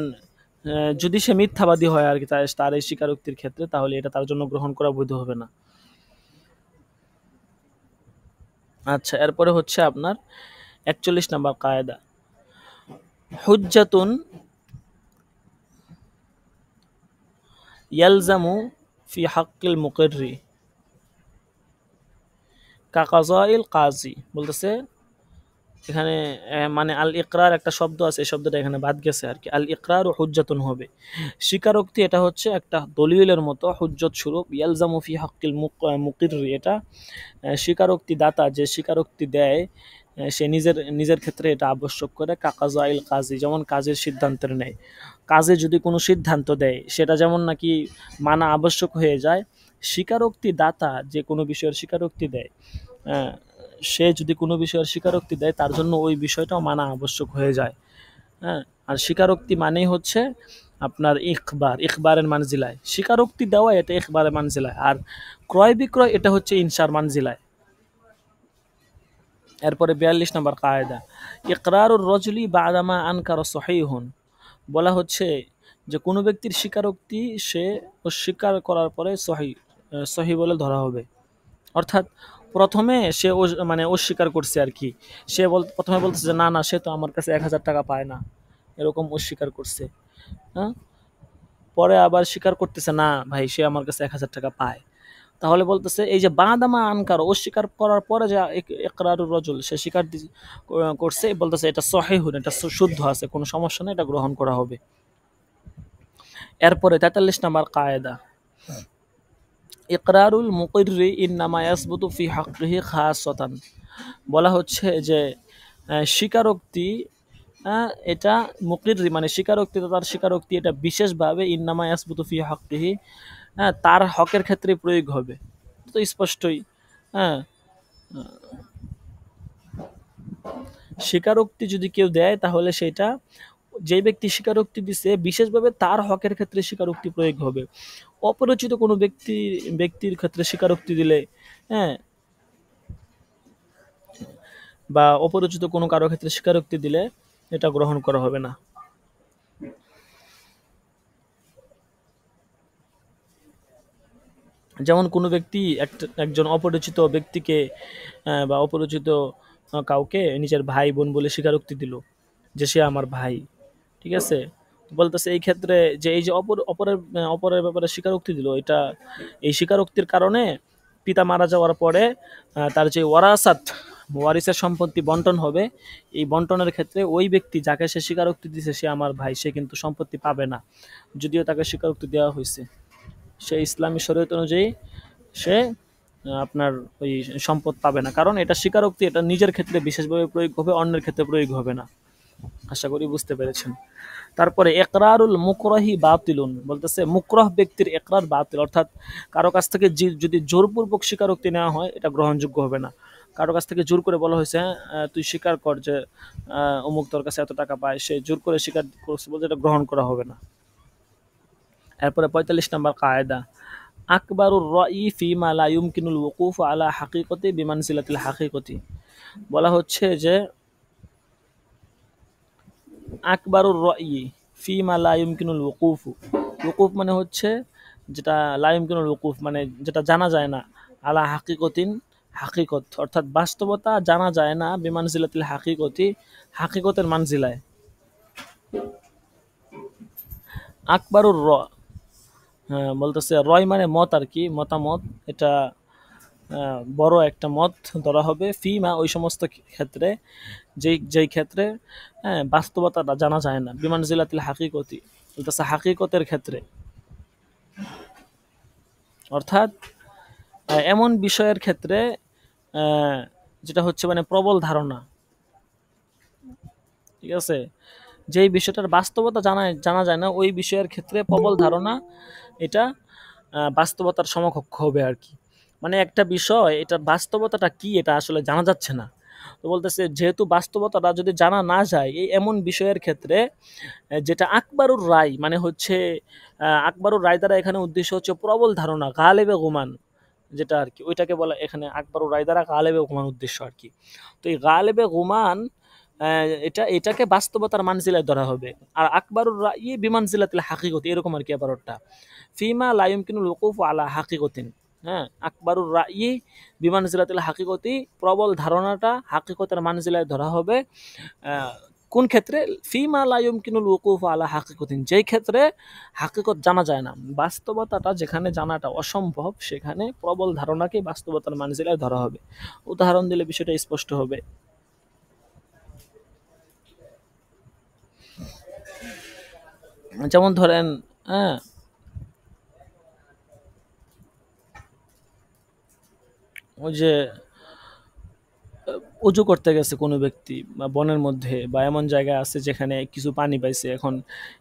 যদি সে মিথ্যাবাদী হয় আর কি তার এই স্বীকারোক্তির ক্ষেত্রে, তাহলে এটা তার জন্য গ্রহণ করা বৈধ হবে না। আচ্ছা, এরপরে হচ্ছে আপনার 41 নম্বর কায়দা, হুজ্জাতুন ইয়ালজামু ফি হাক্কিল মুকিররি কাকাজাইল কাজী। বলতেছে এখানে মানে আল ইকরার একটা শব্দ আছে, এই শব্দটা এখানে বাদ গেছে আর কি। আল ইকরার ও হুজ্জাতুন হবে স্বীকারোক্তি, এটা হচ্ছে একটা দলিলের মতো, হুজ্জত স্বরূপ। ইয়ালজামু ফি হাক্কিল মুকিররি, এটা স্বীকারোক্তি দাতা যে স্বীকারোক্তি দেয়, সে নিজের ক্ষেত্রে এটা আবশ্যক করে। কাকাজাইল কাজী, যেমন কাজের সিদ্ধান্তের নেয়। কাজে যদি কোনো সিদ্ধান্ত দেয়, সেটা যেমন নাকি মানা আবশ্যক হয়ে যায়, স্বীকারোক্তি দাতা যে কোনো বিষয়ের স্বীকারোক্তি দেয়, সে যদি কোনো বিষয়ের স্বীকারোক্তি দেয় তার জন্য ওই বিষয়টাও মানা আবশ্যক হয়ে যায়। হ্যাঁ, আর স্বীকারোক্তি মানেই হচ্ছে আপনার ইখবারের মানজিলায়, স্বীকারোক্তি দেওয়া এটা ইখবারের মানজিলায়, আর ক্রয় বিক্রয় এটা হচ্ছে ইনসার মানজিলায়। এরপরে ৪২ নম্বর কায়দা, ইকরারুর রজলি বাদামা আনকার সহিহুন। বলা হচ্ছে যে কোনো ব্যক্তির স্বীকারোক্তি সে অস্বীকার করার পরে সহি বলে ধরা হবে। অর্থাৎ প্রথমে সে মানে অস্বীকার করছে আর কি, সে প্রথমে বলতেছে যে না না সে তো আমার কাছে ১,০০০ টাকা পায় না, এরকম অস্বীকার করছে। হ্যাঁ, পরে আবার স্বীকার করতেছে না ভাই সে আমার কাছে ১,০০০ টাকা পায়, তাহলে বলতেছে এই যে বাদামা আনকার, অস্বীকার করার পরে যে ইকরারুর রজুল সে স্বীকার করছে, বলতেছে এটা সহিহুন, এটা শুদ্ধ আছে, কোনো সমস্যা নেই, এটা গ্রহণ করা হবে। এরপরে ৪৩ নম্বর কায়দা, ইকরারুল মুকিররি ইন্নামা ইয়াসবুতু ফি হাক্কিহি খাসসাতান। বলা হচ্ছে যে স্বীকারোক্তি, এটা মুকিররি মানে স্বীকারোক্তি, তার স্বীকারোক্তি এটা বিশেষভাবে ইন্নামা ইয়াসবুতু ফি হাক্কিহি, তার হকের ক্ষেত্রে প্রয়োগ হবে। তো স্পষ্টই, হ্যাঁ, স্বীকারোক্তি যদি কেউ দেয় তাহলে সেটা যে ব্যক্তি স্বীকারোক্তি দিছে বিশেষভাবে তার হকের ক্ষেত্রে স্বীকারোক্তি প্রয়োগ হবে। অপরিচিত কোনো ব্যক্তির ক্ষেত্রে স্বীকারোক্তি দিলে, হ্যাঁ, বা অপরিচিত কোনো কারো ক্ষেত্রে স্বীকারোক্তি দিলে এটা গ্রহণ করা হবে না। যেমন কোনো ব্যক্তি একজন অপরিচিত ব্যক্তিকে বা অপরিচিত কাউকে নিজের ভাই বোন বলে স্বীকারোক্তি দিল যে সে আমার ভাই, ঠিক আছে, বলতেছে এই ক্ষেত্রে যে এই যে অপরের ব্যাপারে স্বীকারোক্তি দিল, এটা এই স্বীকারোক্তির কারণে পিতা মারা যাওয়ার পরে তার যে ওয়ারিসের সম্পত্তি বন্টন হবে, এই বন্টনের ক্ষেত্রে ওই ব্যক্তি যাকে সে স্বীকারোক্তি দিছে সে আমার ভাই, সে কিন্তু সম্পত্তি পাবে না, যদিও তাকে স্বীকারোক্তি দেওয়া হয়েছে। সে ইসলামী শরীয়ত অনুযায়ী সে আপনার ওই সম্পদ পাবে না, কারণ এটা স্বীকারোক্তি, এটা নিজের ক্ষেত্রে বিশেষভাবে প্রয়োগ হবে, অন্যের ক্ষেত্রে প্রয়োগ হবে না। আশা করি বুঝতে পেরেছেন। তারপরে একরারুল মুকরাহি বাতিলুন, বলতেছে মুকরাহ ব্যক্তির একরার বাতিল, অর্থাৎ কারো কাছ থেকে যদি জোরপূর্বক স্বীকারোক্তি নেওয়া হয় এটা গ্রহণযোগ্য হবে না। কারো কাছ থেকে জোর করে বলা হয়েছে তুই স্বীকার কর যে অমুক তোর কাছে এত টাকা পায়, সে জোর করে স্বীকার করছে বলতে এটা গ্রহণ করা হবে না। এরপরে ৪৫ নম্বর কায়দা, আকবারুর রাই ফিমা লা ইউমকিনুল ওকুফ আলা হাকিকতি বিমানজিলাতিল হাকিকতি। বলা হচ্ছে যে আকবারুর রাই ফিমা লা ইউমকিনুল ওকুফ, ওকুফ মানে হচ্ছে যেটা, লা ইউমকিনুল ওকুফ মানে যেটা জানা যায় না, আলা হাকিকতিন হাকিকত অর্থাৎ বাস্তবতা জানা যায় না, বিমানজিলাতিল হাকিকতি হাকিকতের মানজিলায়। আকবারুর হ্যাঁ, বলতেছে রয় মানে মত আর কি, মতামত, এটা বড় একটা মত ধরা হবে, ফিমা ওই সমস্ত ক্ষেত্রে, যেই ক্ষেত্রে বাস্তবতাটা জানা যায় না, বিমানজিলাতিল হাকিকতি বলতেছে হাকিকতের ক্ষেত্রে, অর্থাৎ এমন বিষয়ের ক্ষেত্রে যেটা হচ্ছে মানে প্রবল ধারণা, ঠিক আছে, যেই বিষয়টার বাস্তবতা জানা যায় না ওই বিষয়ের ক্ষেত্রে প্রবল ধারণা এটা বাস্তবতার সমকক্ষ হবে আর কি। মানে একটা বিষয় এটার বাস্তবতাটা কি এটা আসলে জানা যাচ্ছে না, তো বলতেছে যেহেতু বাস্তবতাটা যদি জানা না যায় এই এমন বিষয়ের ক্ষেত্রে যেটা আকবারুর রায় মানে হচ্ছে আকবারুর রায় দ্বারা এখানে উদ্দেশ্য হচ্ছে প্রবল ধারণা, গালেবে গুমান, যেটা আর কি ওইটাকে বলা এখানে আকবরুর রায় দ্বারা গালেবে গুমান উদ্দেশ্য আর কি। তো এই গালেবে গুমান এটাকে বাস্তবতার মানজিলায় ধরা হবে, আর আকবরুর রাই বিমানজিলাতিল হাকিকতি এরকম আর কি ব্যাপারটা, ফিমা লা ইউমকিনুল ওকুফ আলা হাকিকতিন। হ্যাঁ, আকবরুর রাই বিমানজিলাতিল হাকিকতি, প্রবল ধারণাটা হাকিকতের মানজিলায় ধরা হবে কোন ক্ষেত্রে, ফিমা লা ইউমকিনুল ওকুফ আলা হাকিকতিন, যেই ক্ষেত্রে হাকিকত জানা যায় না, বাস্তবতাটা যেখানে জানাটা অসম্ভব সেখানে প্রবল ধারণাকে বাস্তবতার মানজিলায় ধরা হবে। উদাহরণ দিলে বিষয়টা স্পষ্ট হবে। যেমন ধরেন, হ্যাঁ, ওই যে অজু করতে গেছে কোনো ব্যক্তি বা বনের মধ্যে বা এমন জায়গায় আছে যেখানে কিছু পানি পাইছে, এখন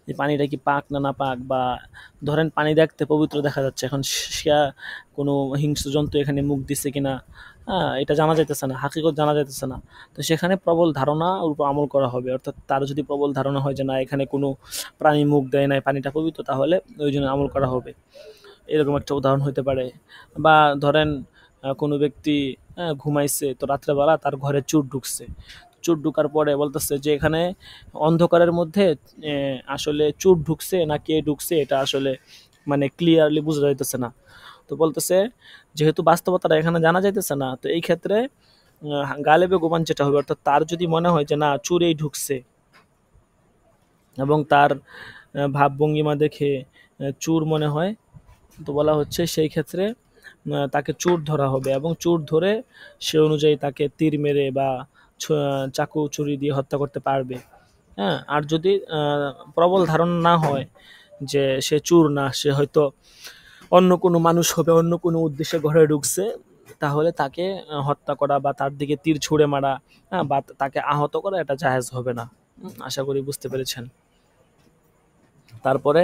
এই পানিটা কি পাক না না পাক, বা ধরেন পানি দেখতে পবিত্র দেখা যাচ্ছে, এখন সে কোনো হিংস্র জন্তু এখানে মুখ দিছে কিনা, হ্যাঁ, এটা জানা যাইতেছে না, হাকিকত জানা যাইতেছে না। তো সেখানে প্রবল ধারণা ওর উপর আমল করা হবে, অর্থাৎ তার যদি প্রবল ধারণা হয় যে না এখানে কোনো প্রাণী মুখ দেয় নাই, পানিটা পবিত্র, তাহলে ওই জন্য আমল করা হবে। এরকম একটা উদাহরণ হতে পারে। বা ধরেন কোনো ব্যক্তি ঘুমাইছে, তো রাত্রেবেলা তার ঘরে চোর ঢুকছে, চোর ঢুকার পরে বলতেছে যে এখানে অন্ধকারের মধ্যে আসলে চোর ঢুকছে না কে ঢুকছে এটা আসলে মানে ক্লিয়ারলি বোঝা যাইতেছে না। তো বলতেছে যেহেতু বাস্তবতাটা এখানে জানা যাইতেছে না, তো এই ক্ষেত্রে গালেবে গোমান যেটা হবে, অর্থাৎ তার যদি মনে হয় যে না চোরেই ঢুকছে এবং তার ভাবভঙ্গিমা দেখে চোর মনে হয়, তো বলা হচ্ছে সেই ক্ষেত্রে তাকে চোর ধরা হবে এবং চোর ধরে সে অনুযায়ী তাকে তীর মেরে বা চাকু ছুরি দিয়ে হত্যা করতে পারবে। হ্যাঁ, আর যদি প্রবল ধারণা না হয় যে সে চোর না, সে হয়তো অন্য কোনো মানুষ হবে, অন্য কোনো উদ্দেশ্যে ঘরে ঢুকছে, তাহলে তাকে হত্যা করা বা তার দিকে তীর ছুঁড়ে মারা, হ্যাঁ, বা তাকে আহত করা এটা জায়েজ হবে না। আশা করি বুঝতে পেরেছেন। তারপরে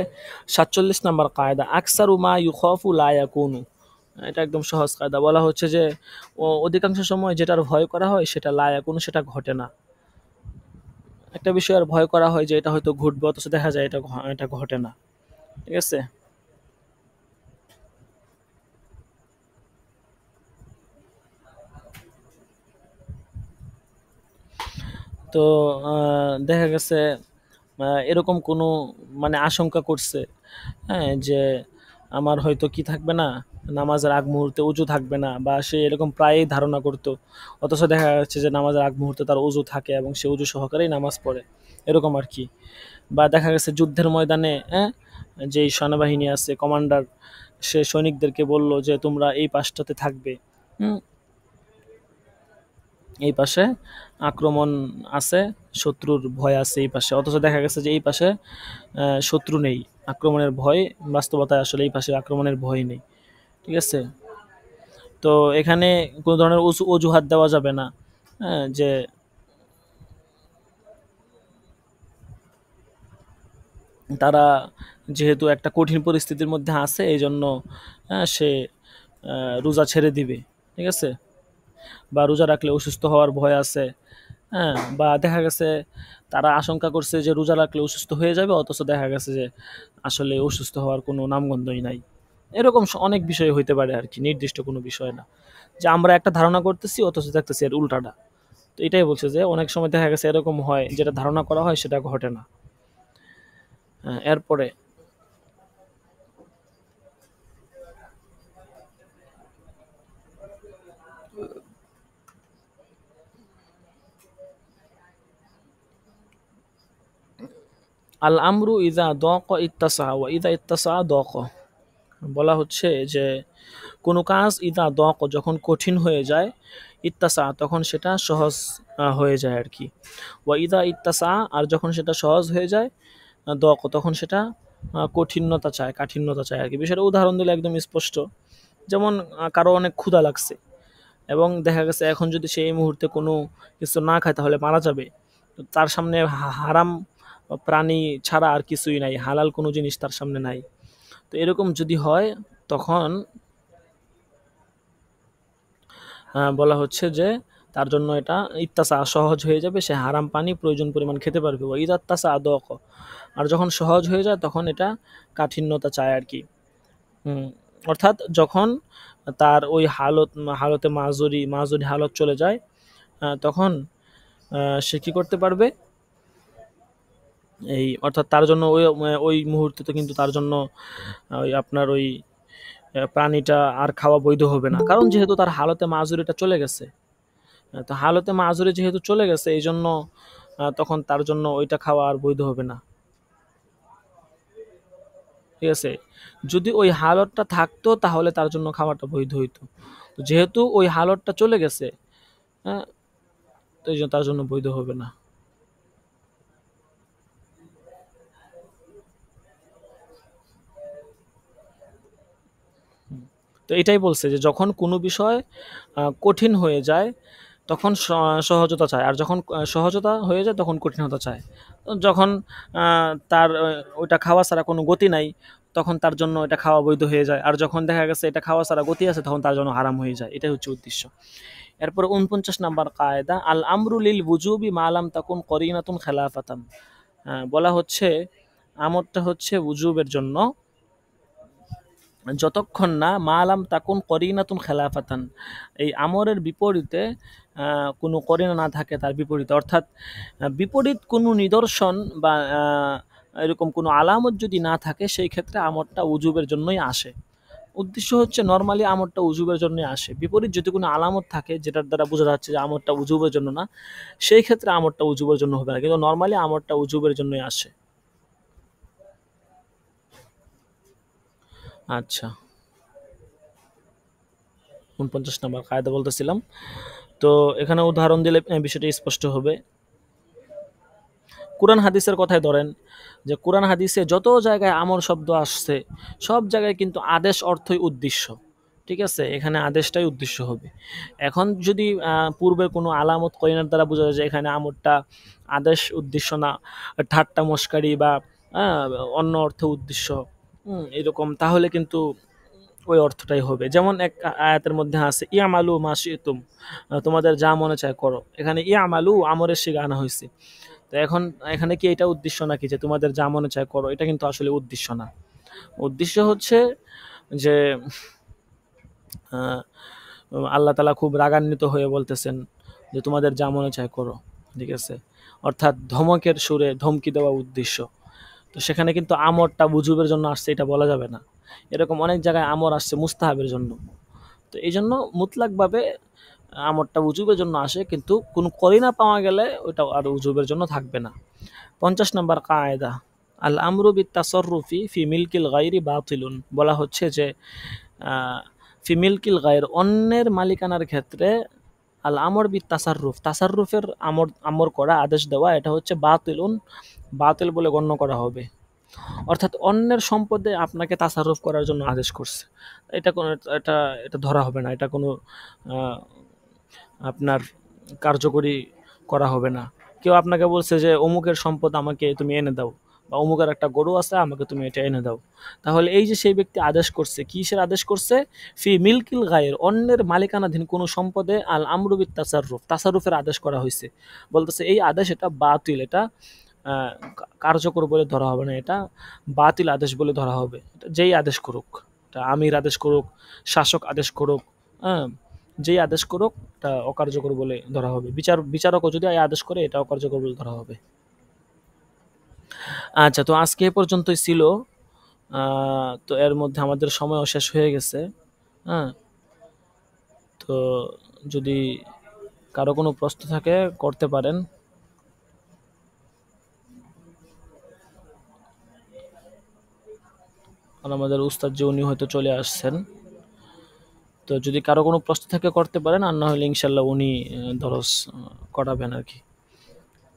৪৭ নম্বর কায়দা, আকসারু মা ইউখাফু লা ইয়াকুনু। এটা একদম সহজ কায়দা। বলা হচ্ছে যে অধিকাংশ সময় যেটার ভয় করা হয় সেটা লা ইয়াকুনু, সেটা ঘটে না। একটা বিষয়ের ভয় করা হয় যে এটা হয়তো ঘটবে, অথচ দেখা যায় এটা ঘটে না। ঠিক আছে? তো দেখা গেছে এরকম কোনো মানে আশঙ্কা করছে, হ্যাঁ, যে আমার হয়তো কি থাকবে না, নামাজের আগ মুহূর্তে উজু থাকবে না, বা সে এরকম প্রায়ই ধারণা করতো, অথচ দেখা যাচ্ছে যে নামাজের আগ মুহূর্তে তার উজু থাকে এবং সে উজু সহকারেই নামাজ পড়ে, এরকম আর কি। বা দেখা গেছে যুদ্ধের ময়দানে, হ্যাঁ, যেই সেনাবাহিনী আছে কমান্ডার, সে সৈনিকদেরকে বলল যে তোমরা এই পাশটাতে থাকবে, হুম, এই পাশে আক্রমণ আছে, শত্রুর ভয় আছে এই পাশে, অথচ দেখা গেছে যে এই পাশে শত্রু নেই, আক্রমণের ভয়, বাস্তবতায় আসলে এই পাশে আক্রমণের ভয় নেই। ঠিক আছে? তো এখানে কোনো ধরনের অজুহাত দেওয়া যাবে না, হ্যাঁ, যে তারা যেহেতু একটা কঠিন পরিস্থিতির মধ্যে আছে এই জন্য সে রোজা ছেড়ে দিবে। ঠিক আছে? বা রোজা রাখলে অসুস্থ হওয়ার ভয় আছে, হ্যাঁ, বা দেখা গেছে তারা আশঙ্কা করছে যে রোজা রাখলে অসুস্থ হয়ে যাবে, অথচ দেখা গেছে যে আসলে অসুস্থ হওয়ার কোনো নামগন্ধই নাই। এরকম অনেক বিষয় হইতে পারে আর কি, নির্দিষ্ট কোনো বিষয় না যে আমরা একটা ধারণা করতেছি অথচ দেখতেছি এর উল্টাটা। তো এটাই বলছে যে অনেক সময় দেখা গেছে এরকম হয়, যেটা ধারণা করা হয় সেটা ঘটে না। এরপরে আল আমরু ইদা দক ইত্তাসা ওয়া ইদা ইত্তাসা দক। বলা হচ্ছে যে কোনো কাজ ইদা দক যখন কঠিন হয়ে যায়, ইত্তাসা তখন সেটা সহজ হয়ে যায় আর কি। ওয়া ইদা ইত্তাসা, আর যখন সেটা সহজ হয়ে যায়, দক তখন সেটা কঠিনতা চায়, কাঠিন্যতা চায় আর কি। বিষয়টা উদাহরণ দিলে একদম স্পষ্ট। যেমন কারো অনেক ক্ষুধা লাগছে এবং দেখা গেছে এখন যদি সে এই মুহূর্তে কোনো কিছু না খায় তাহলে মারা যাবে। তো তার সামনে হারাম প্রাণী ছাড়া আর কিছুই নাই, হালাল কোনো জিনিস তার সামনে নাই। তো এরকম যদি হয় তখন বলা হচ্ছে যে তার জন্য এটা ইত্তাসা সহজ হয়ে যাবে, সে হারাম পানি প্রয়োজন পরিমাণ খেতে পারবে। ও ইদাত্তাসা আদক, আর যখন সহজ হয়ে যায় তখন এটা কাঠিন্যতা চায় আর কি। হুম, অর্থাৎ যখন তার ওই হালতে মাজুরি হালত চলে যায়, তখন সে কি করতে পারবে, এই অর্থাৎ তার জন্য ওই ওই মুহূর্তে তো কিন্তু তার জন্য ওই আপনার ওই প্রাণীটা আর খাওয়া বৈধ হবে না, কারণ যেহেতু তার হালতে মাজুরিটা চলে গেছে। তো হালতে মাজুরি যেহেতু চলে গেছে এই জন্য তখন তার জন্য ওইটা খাওয়া আর বৈধ হবে না। ঠিক আছে? যদি ওই হালতটা থাকতো তাহলে তার জন্য খাওয়াটা বৈধ হইতো। তো যেহেতু ওই হালতটা চলে গেছে, হ্যাঁ, তো এই জন্য তার জন্য বৈধ হবে না। তো এটাই বলছে যে যখন কোনো বিষয় কঠিন হয়ে যায়, তখন সহজতা চায়, আর যখন সহজতা হয়ে যায় তখন কঠিনতা চায়। যখন তার ওইটা খাওয়া ছাড়া কোনো গতি নাই, তখন তার জন্য এটা খাওয়া বৈধ হয়ে যায়, আর যখন দেখা গেছে এটা খাওয়া ছাড়া গতি আছে তখন তার জন্য হারাম হয়ে যায়। এটাই হচ্ছে উদ্দেশ্য। এরপর ৪৯ নাম্বার কায়দা, আল আমরু লিল বুজুবি মালাম তাকুন করিনাতুন খেলাফাতান। বলা হচ্ছে আমরটা হচ্ছে উজুবের জন্য যতক্ষণ না মালাম তাকুন করিনাতুন খেলাফাতান, এই আমরের বিপরীতে কোনো করিনা না থাকে তার বিপরীতে, অর্থাৎ বিপরীত কোনো নিদর্শন বা এরকম কোনো আলামত যদি না থাকে সেই ক্ষেত্রে আমরটা উজুবের জন্যই আসে। উদ্দেশ্য হচ্ছে নর্মালি আমরটা উজুবের জন্যই আসে, বিপরীত যদি কোনো আলামত থাকে যেটার দ্বারা বোঝা যাচ্ছে যে আমরটা উজুবের জন্য না, সেই ক্ষেত্রে আমরটা উজুবের জন্য হবে না, কিন্তু নর্মালি আমরটা উজুবের জন্যই আসে। আচ্ছা, ৪৯ নাম্বার কায়দা বলতেছিলাম। তো এখানে উদাহরণ দিলে বিষয়টা স্পষ্ট হবে। কোরআন হাদিসের কথাই ধরেন, যে কোরআন হাদিসে যত জায়গায় আমর শব্দ আসছে সব জায়গায় কিন্তু আদেশ অর্থই উদ্দেশ্য। ঠিক আছে, এখানে আদেশটাই উদ্দেশ্য হবে। এখন যদি পূর্বের কোনো আলামত করিনার দ্বারা বোঝা যায় যে এখানে আমরটা আদেশ উদ্দেশ্য না, ঠাট্টা মস্কারি বা অন্য অর্থ উদ্দেশ্য, এরকম, তাহলে কিন্তু ওই অর্থটাই হবে। যেমন এক আয়াতের মধ্যে আছে ইয়ামালু মা শিতুম, তোমাদের যা মনে চায় করো। এখানে ইয়ামালু আমরের শিখা আনা হয়েছে। তো এখন এখানে কি এটা উদ্দেশ্য নাকি যে তোমাদের যা মনে চায় করো? এটা কিন্তু আসলে উদ্দেশ্য না। উদ্দেশ্য হচ্ছে যে আল্লাহ তাআলা খুব রাগান্বিত হয়ে বলতেছেন যে তোমাদের যা মনে চায় করো। ঠিক আছে, অর্থাৎ ধমকের সুরে ধমকি দেওয়া উদ্দেশ্য। তো সেখানে কিন্তু আমরটা বুজুবের জন্য আসছে এটা বলা যাবে না। এরকম অনেক জায়গায় আমর আসছে মুস্তাহাবের জন্য। তো এই জন্য মুতলাকভাবে আমরটা উজুবের জন্য আসে, কিন্তু কোনো করিনা পাওয়া গেলে ওইটা আর উজুবের জন্য থাকবে না। ৫০ নম্বর কায়দা, আল আমরু বিত তাসররুফি ফি মিলকিল গায়রি বাতিলুন। বলা হচ্ছে যে ফি মিলকিল গায়র, অন্যের মালিকানার ক্ষেত্রে আল আমর বিত তাসাররুফ, তাসাররুফের আমর করা, আদেশ দেওয়া, এটা হচ্ছে বাতিলুন, বাতিল বলে গণ্য করা হবে। অর্থাৎ অন্যের সম্পদে আপনাকে তাসাররুফ করার জন্য আদেশ করছে, এটা কোনো এটা এটা ধরা হবে না, এটা কোনো আপনার কার্যকরী করা হবে না। কেউ আপনাকে বলছে যে অমুকের সম্পদ আমাকে তুমি এনে দাও, বা অমুকের একটা গরু আছে আমাকে তুমি এটা এনে দাও, তাহলে এই যে সেই ব্যক্তি আদেশ করছে, কিসের আদেশ করছে? ফি মিলকিল গায়ের, অন্যের মালিকানাধীন কোনো সম্পদে আল আমরু বিত তাসাররুফ, তাসাররুফের আদেশ করা হয়েছে। বলতেছে এই আদেশ এটা বাতিল, এটা কার্যকর বলে ধরা হবে না, এটা বাতিল আদেশ বলে ধরা হবে। যেই আদেশ করুক, এটা আমির আদেশ করুক, শাসক আদেশ করুক, হ্যাঁ, যেই আদেশ করুক এটা অকার্যকর বলে ধরা হবে। বিচারকও যদি এই আদেশ করে এটা অকার্যকর বলে ধরা হবে। আচ্ছা, তো আজকে এ পর্যন্তই ছিল। তো এর মধ্যে আমাদের সময়ও শেষ হয়ে গেছে। হ্যাঁ, তো যদি কারো কোনো প্রশ্ন থাকে করতে পারেন। আর আমাদের উস্তাদ যে উনি হয়তো চলে আসছেন, তো যদি কারো কোনো প্রশ্ন থাকে করতে পারেন, আর না হলে ইনশাল্লাহ উনি দরস করাবেন আর কি।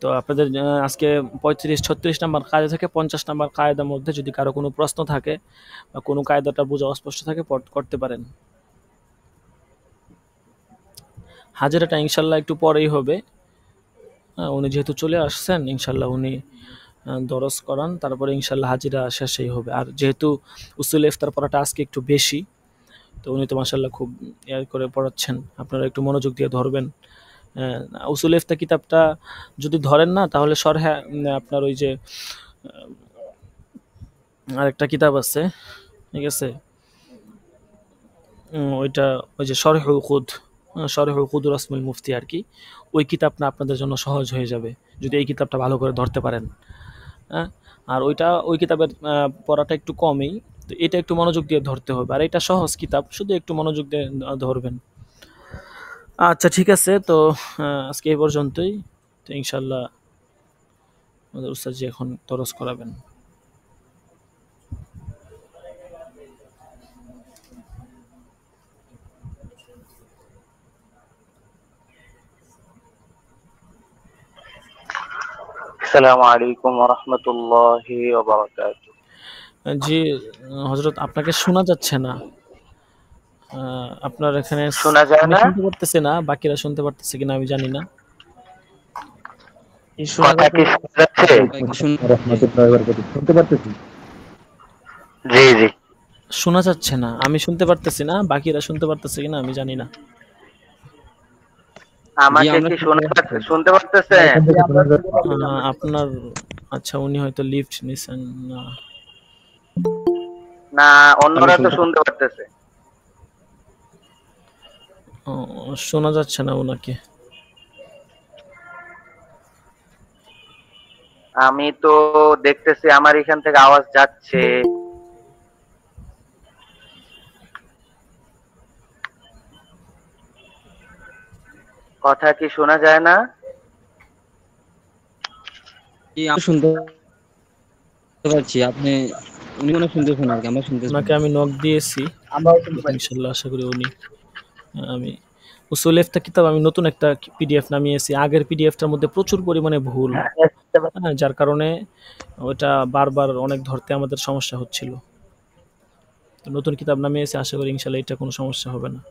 তো আপনাদের আজকে ৩৫-৩৬ নাম্বার কায়দা থেকে ৫০ নাম্বার কায়দার মধ্যে যদি কারো কোনো প্রশ্ন থাকে বা কোনো কায়দাটা বোঝা অস্পষ্ট থাকে করতে পারেন। হাজিরাটা ইনশাল্লাহ একটু পরেই হবে। উনি যেহেতু চলে আসছেন, ইনশাল্লাহ উনি দরস করান, তারপরে ইনশাল্লাহ হাজিরা শেষেই হবে। আর যেহেতু উসুল ইফতার পড়াটা আজকে একটু বেশি, তো উনি তো মাশাল্লাহ খুব করে পড়াচ্ছেন, আপনারা একটু মনোযোগ দিয়ে ধরবেন। উসুল ইফতার কিতাবটা যদি ধরেন না, তাহলে শরহে আপনার ওই যে আরেকটা কিতাব আছে, ঠিক আছে, ওইটা ওই যে শরহুল খুদ, শরহুল খুদ রসমুল মুফতি আর কি, ওই কিতাবটা আপনাদের জন্য সহজ হয়ে যাবে যদি এই কিতাবটা ভালো করে ধরতে পারেন। হ্যাঁ, আর ওই কিতাবের পড়াটা একটু কমই, তো এটা একটু মনোযোগ দিয়ে ধরতে হবে। আর এটা সহজ কিতাব, শুধু একটু মনোযোগ দিয়ে ধরবেন। আচ্ছা, ঠিক আছে, তো আজকে এই পর্যন্তই। তো ইনশাল্লাহ আমাদের উস্তাদ জি এখন দরস করাবেন। আসসালামু আলাইকুম ওয়া রাহমাতুল্লাহি ওয়া বারাকাতুহু। জি হযরত, আপনাকে শোনা যাচ্ছে না। আপনার এখানে শোনা যায় আমি না? শুনতে পারতেছি না, বাকিরা শুনতে পারতেছে কিনা আমি জানি না। কথা কি শোনা যাচ্ছে? রহমতুল্লাহি ওয়া বারাকাতুহু। শুনতে পারতেছি। জি জি। শোনা যাচ্ছে না, আমি শুনতে পারতেছি না, বাকিরা শুনতে পারতেছে কিনা আমি জানি না। আমাকে কি শুনতে পারতেছেন? এখান থেকে শোনা যাচ্ছে। আপনার আচ্ছা, উনি হয়তো লিফট নিছেন না। না, অন্যরা তো শুনতে পারতেছে। শোনা যাচ্ছে না ওনাকে। আমি তো দেখতেছি আমার এখান থেকে আওয়াজ যাচ্ছে। কথা কি শোনা যায় না? আমি শুনতে পারছি, আপনি উনি মনে হয় শুনতেছেন আর কি, আমরা শুনতেছি। ওনাকে আমি নক দিয়েছি, আমরাও শুনতে পাচ্ছি। ইনশাল্লাহ আশা করি উনি আমি উসুল ইফতা কিতাব আমি নতুন একটা পিডিএফ নামিয়েছি। আগের পিডিএফটার মধ্যে প্রচুর পরিমাণে ভুল, যার কারণে ওটা বারবার অনেক ধরতে আমাদের সমস্যা হচ্ছিল। তো নতুন কিতাব নামিয়েছি, আশা করি ইনশাল্লাহ এটা কোনো সমস্যা হবে না।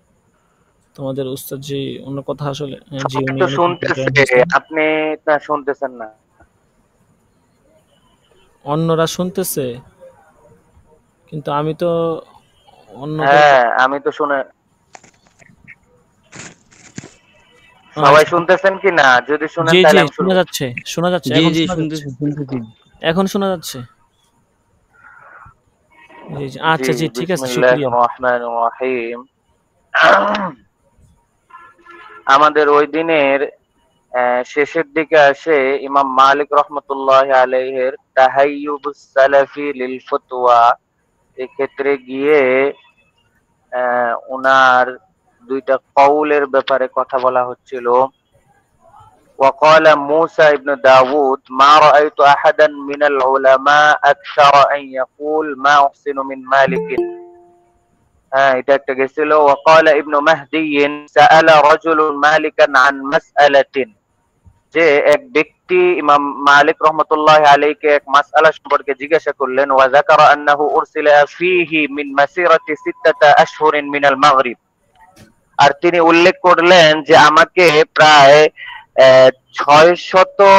তোমাদের উস্তাদ জি অন্য কথা আসলে জি সবাই উনি তো নতুন করে জয়েন শুনতেছে, হয়েছেন। আপনি তা শুনতেছেন না। অন্যরা শুনতেছে কিন্তু আমি তো অন্যদের হ্যাঁ, আমি তো শুনে। সবাই আচ্ছা, শুনতেছেন কি না? যদি শুনেন জি জি তাহলে আমি শুরু শোনা করছি। যাচ্ছে, শোনা যাচ্ছে, জি এখন জি শোনা যাচ্ছে, শুনতেছি। এখন শোনা যাচ্ছে। জি জি জি, আচ্ছা, জি ঠিক আছে, শুক্রিয়া। বিসমিল্লাহির রহমানির রহিম। আমাদের ওই দিনের শেষের দিকে আসে ইমাম মালিক রহমতুল্লাহ আলাইহির তাহাইয়ুবুস সালাফি লিল ফতোয়া। এক্ষেত্রে গিয়ে উনার দুইটা কওলের ব্যাপারে কথা বলা হচ্ছিল। وقال موسى ابن داود ما رأيت أحدا من العلماء أكثر أن يقول ما أحسن من مالك। হ্যাঁ, এটা একটা গেছিল। وقال ابن مهدي سأل رجل مالكا عن مسألة। যে এক ব্যক্তি ইমাম মালিক রহমতুল্লাহ আলাইকে এক মাসআলা সম্পর্কে জিজ্ঞাসা করলেন। ওয়া যাকারা আন্নাহু উরসিলা ফীহি মিন মাসিরাতি সিত্তাতা আশহুরিন মিনাল মাগরিব। আর তিনি উল্লেখ করলেন যে আমাকে প্রায় 600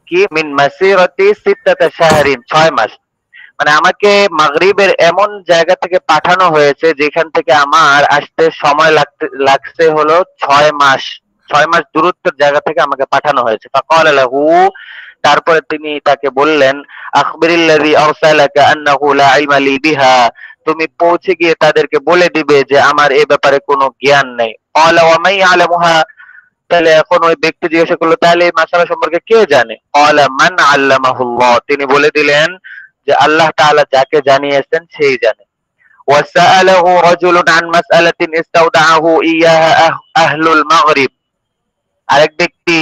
কি মিন মাসিরাতি সিত্তাতা শাহরিন 6 মাস, মানে আমাকে মাগরিবের এমন জায়গা থেকে পাঠানো হয়েছে যেখান থেকে আমার আসতে সময় লাগছে হলো 6 মাস। 6 মাস দূরত্বের জায়গা থেকে আমাকে পাঠানো হয়েছে। ফাকালা লাহু, তারপরে তিনি তাকে বললেন, আখবিরিল্লাযী আরসালাকা আন্নাহু লা ইলমা লি বিহা। তুমি পৌঁছে গিয়ে তাদেরকে বলে দিবে যে আমার এ ব্যাপারে কোনো জ্ঞান নেই। ক্বালা ওয়া মান ইয়ালামুহা, তাহলে এখন ওই ব্যক্তি জিজ্ঞাসা করলো তাহলে এই মাসালা সম্পর্কে কে জানে? ক্বালা মান আল্লামাহুল্লাহ, তিনি বলে দিলেন যে আল্লাহ তাআলা যাকে জানিয়েছেন সেই জানে। ওয়াসআলাহু রাজুলুন আন মাসআলাতিন ইস্তাওদাআহু ইয়াহা আহলুল মাগরিব, আরেক ব্যক্তি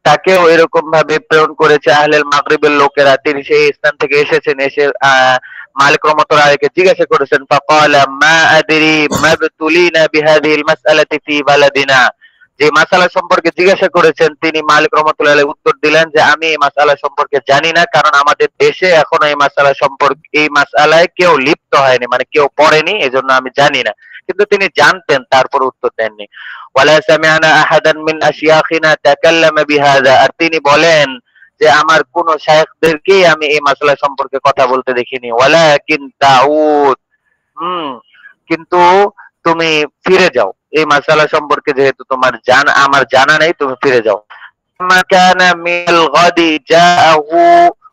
তাকেও এরকম ভাবে প্রেরণ করেছে আহলেল মাগরিবের লোকেরা। তিনি সেই স্থান থেকে এসেছেন, এসে মালিক রহমতুল্লাহ আলাইহিকে জিজ্ঞাসা করেছেন। ফাকালা মা আদরি মাবতুলিনা বিহাদিহিল মাসআলাতি ফি বালাদিনা, যে মাসালা সম্পর্কে জিজ্ঞাসা করেছেন তিনি মালিক রহমতুল্লাহ আলাইহি উত্তর দিলেন যে আমি এই মাসালা সম্পর্কে জানি না, কারণ আমাদের দেশে এখনো এই মাসালা সম্পর্কে এই মাসালায় কেউ লিপ্ত হয়নি, মানে কেউ পড়েনি, এজন্য আমি জানি না। কিন্তু তিনি জানতেন, তারপর উত্তর দেননি। ওয়ালা সামি'না আহাদান মিন আশিয়াখিনা তাকাল্লামা বিহাযা, আর তিনি বলেন যে আমার কোন শায়েখদেরকেই আমি এই মাসালা সম্পর্কে কথা বলতে দেখিনি। ওয়ালাকিন তাউদ, কিন্তু তুমি ফিরে যাও, এই মাসালা সম্পর্কে যেহেতু তোমার আমার জানা নেই, তুমি ফিরে যাও। মা কানা মিনাল গাদি জাআহু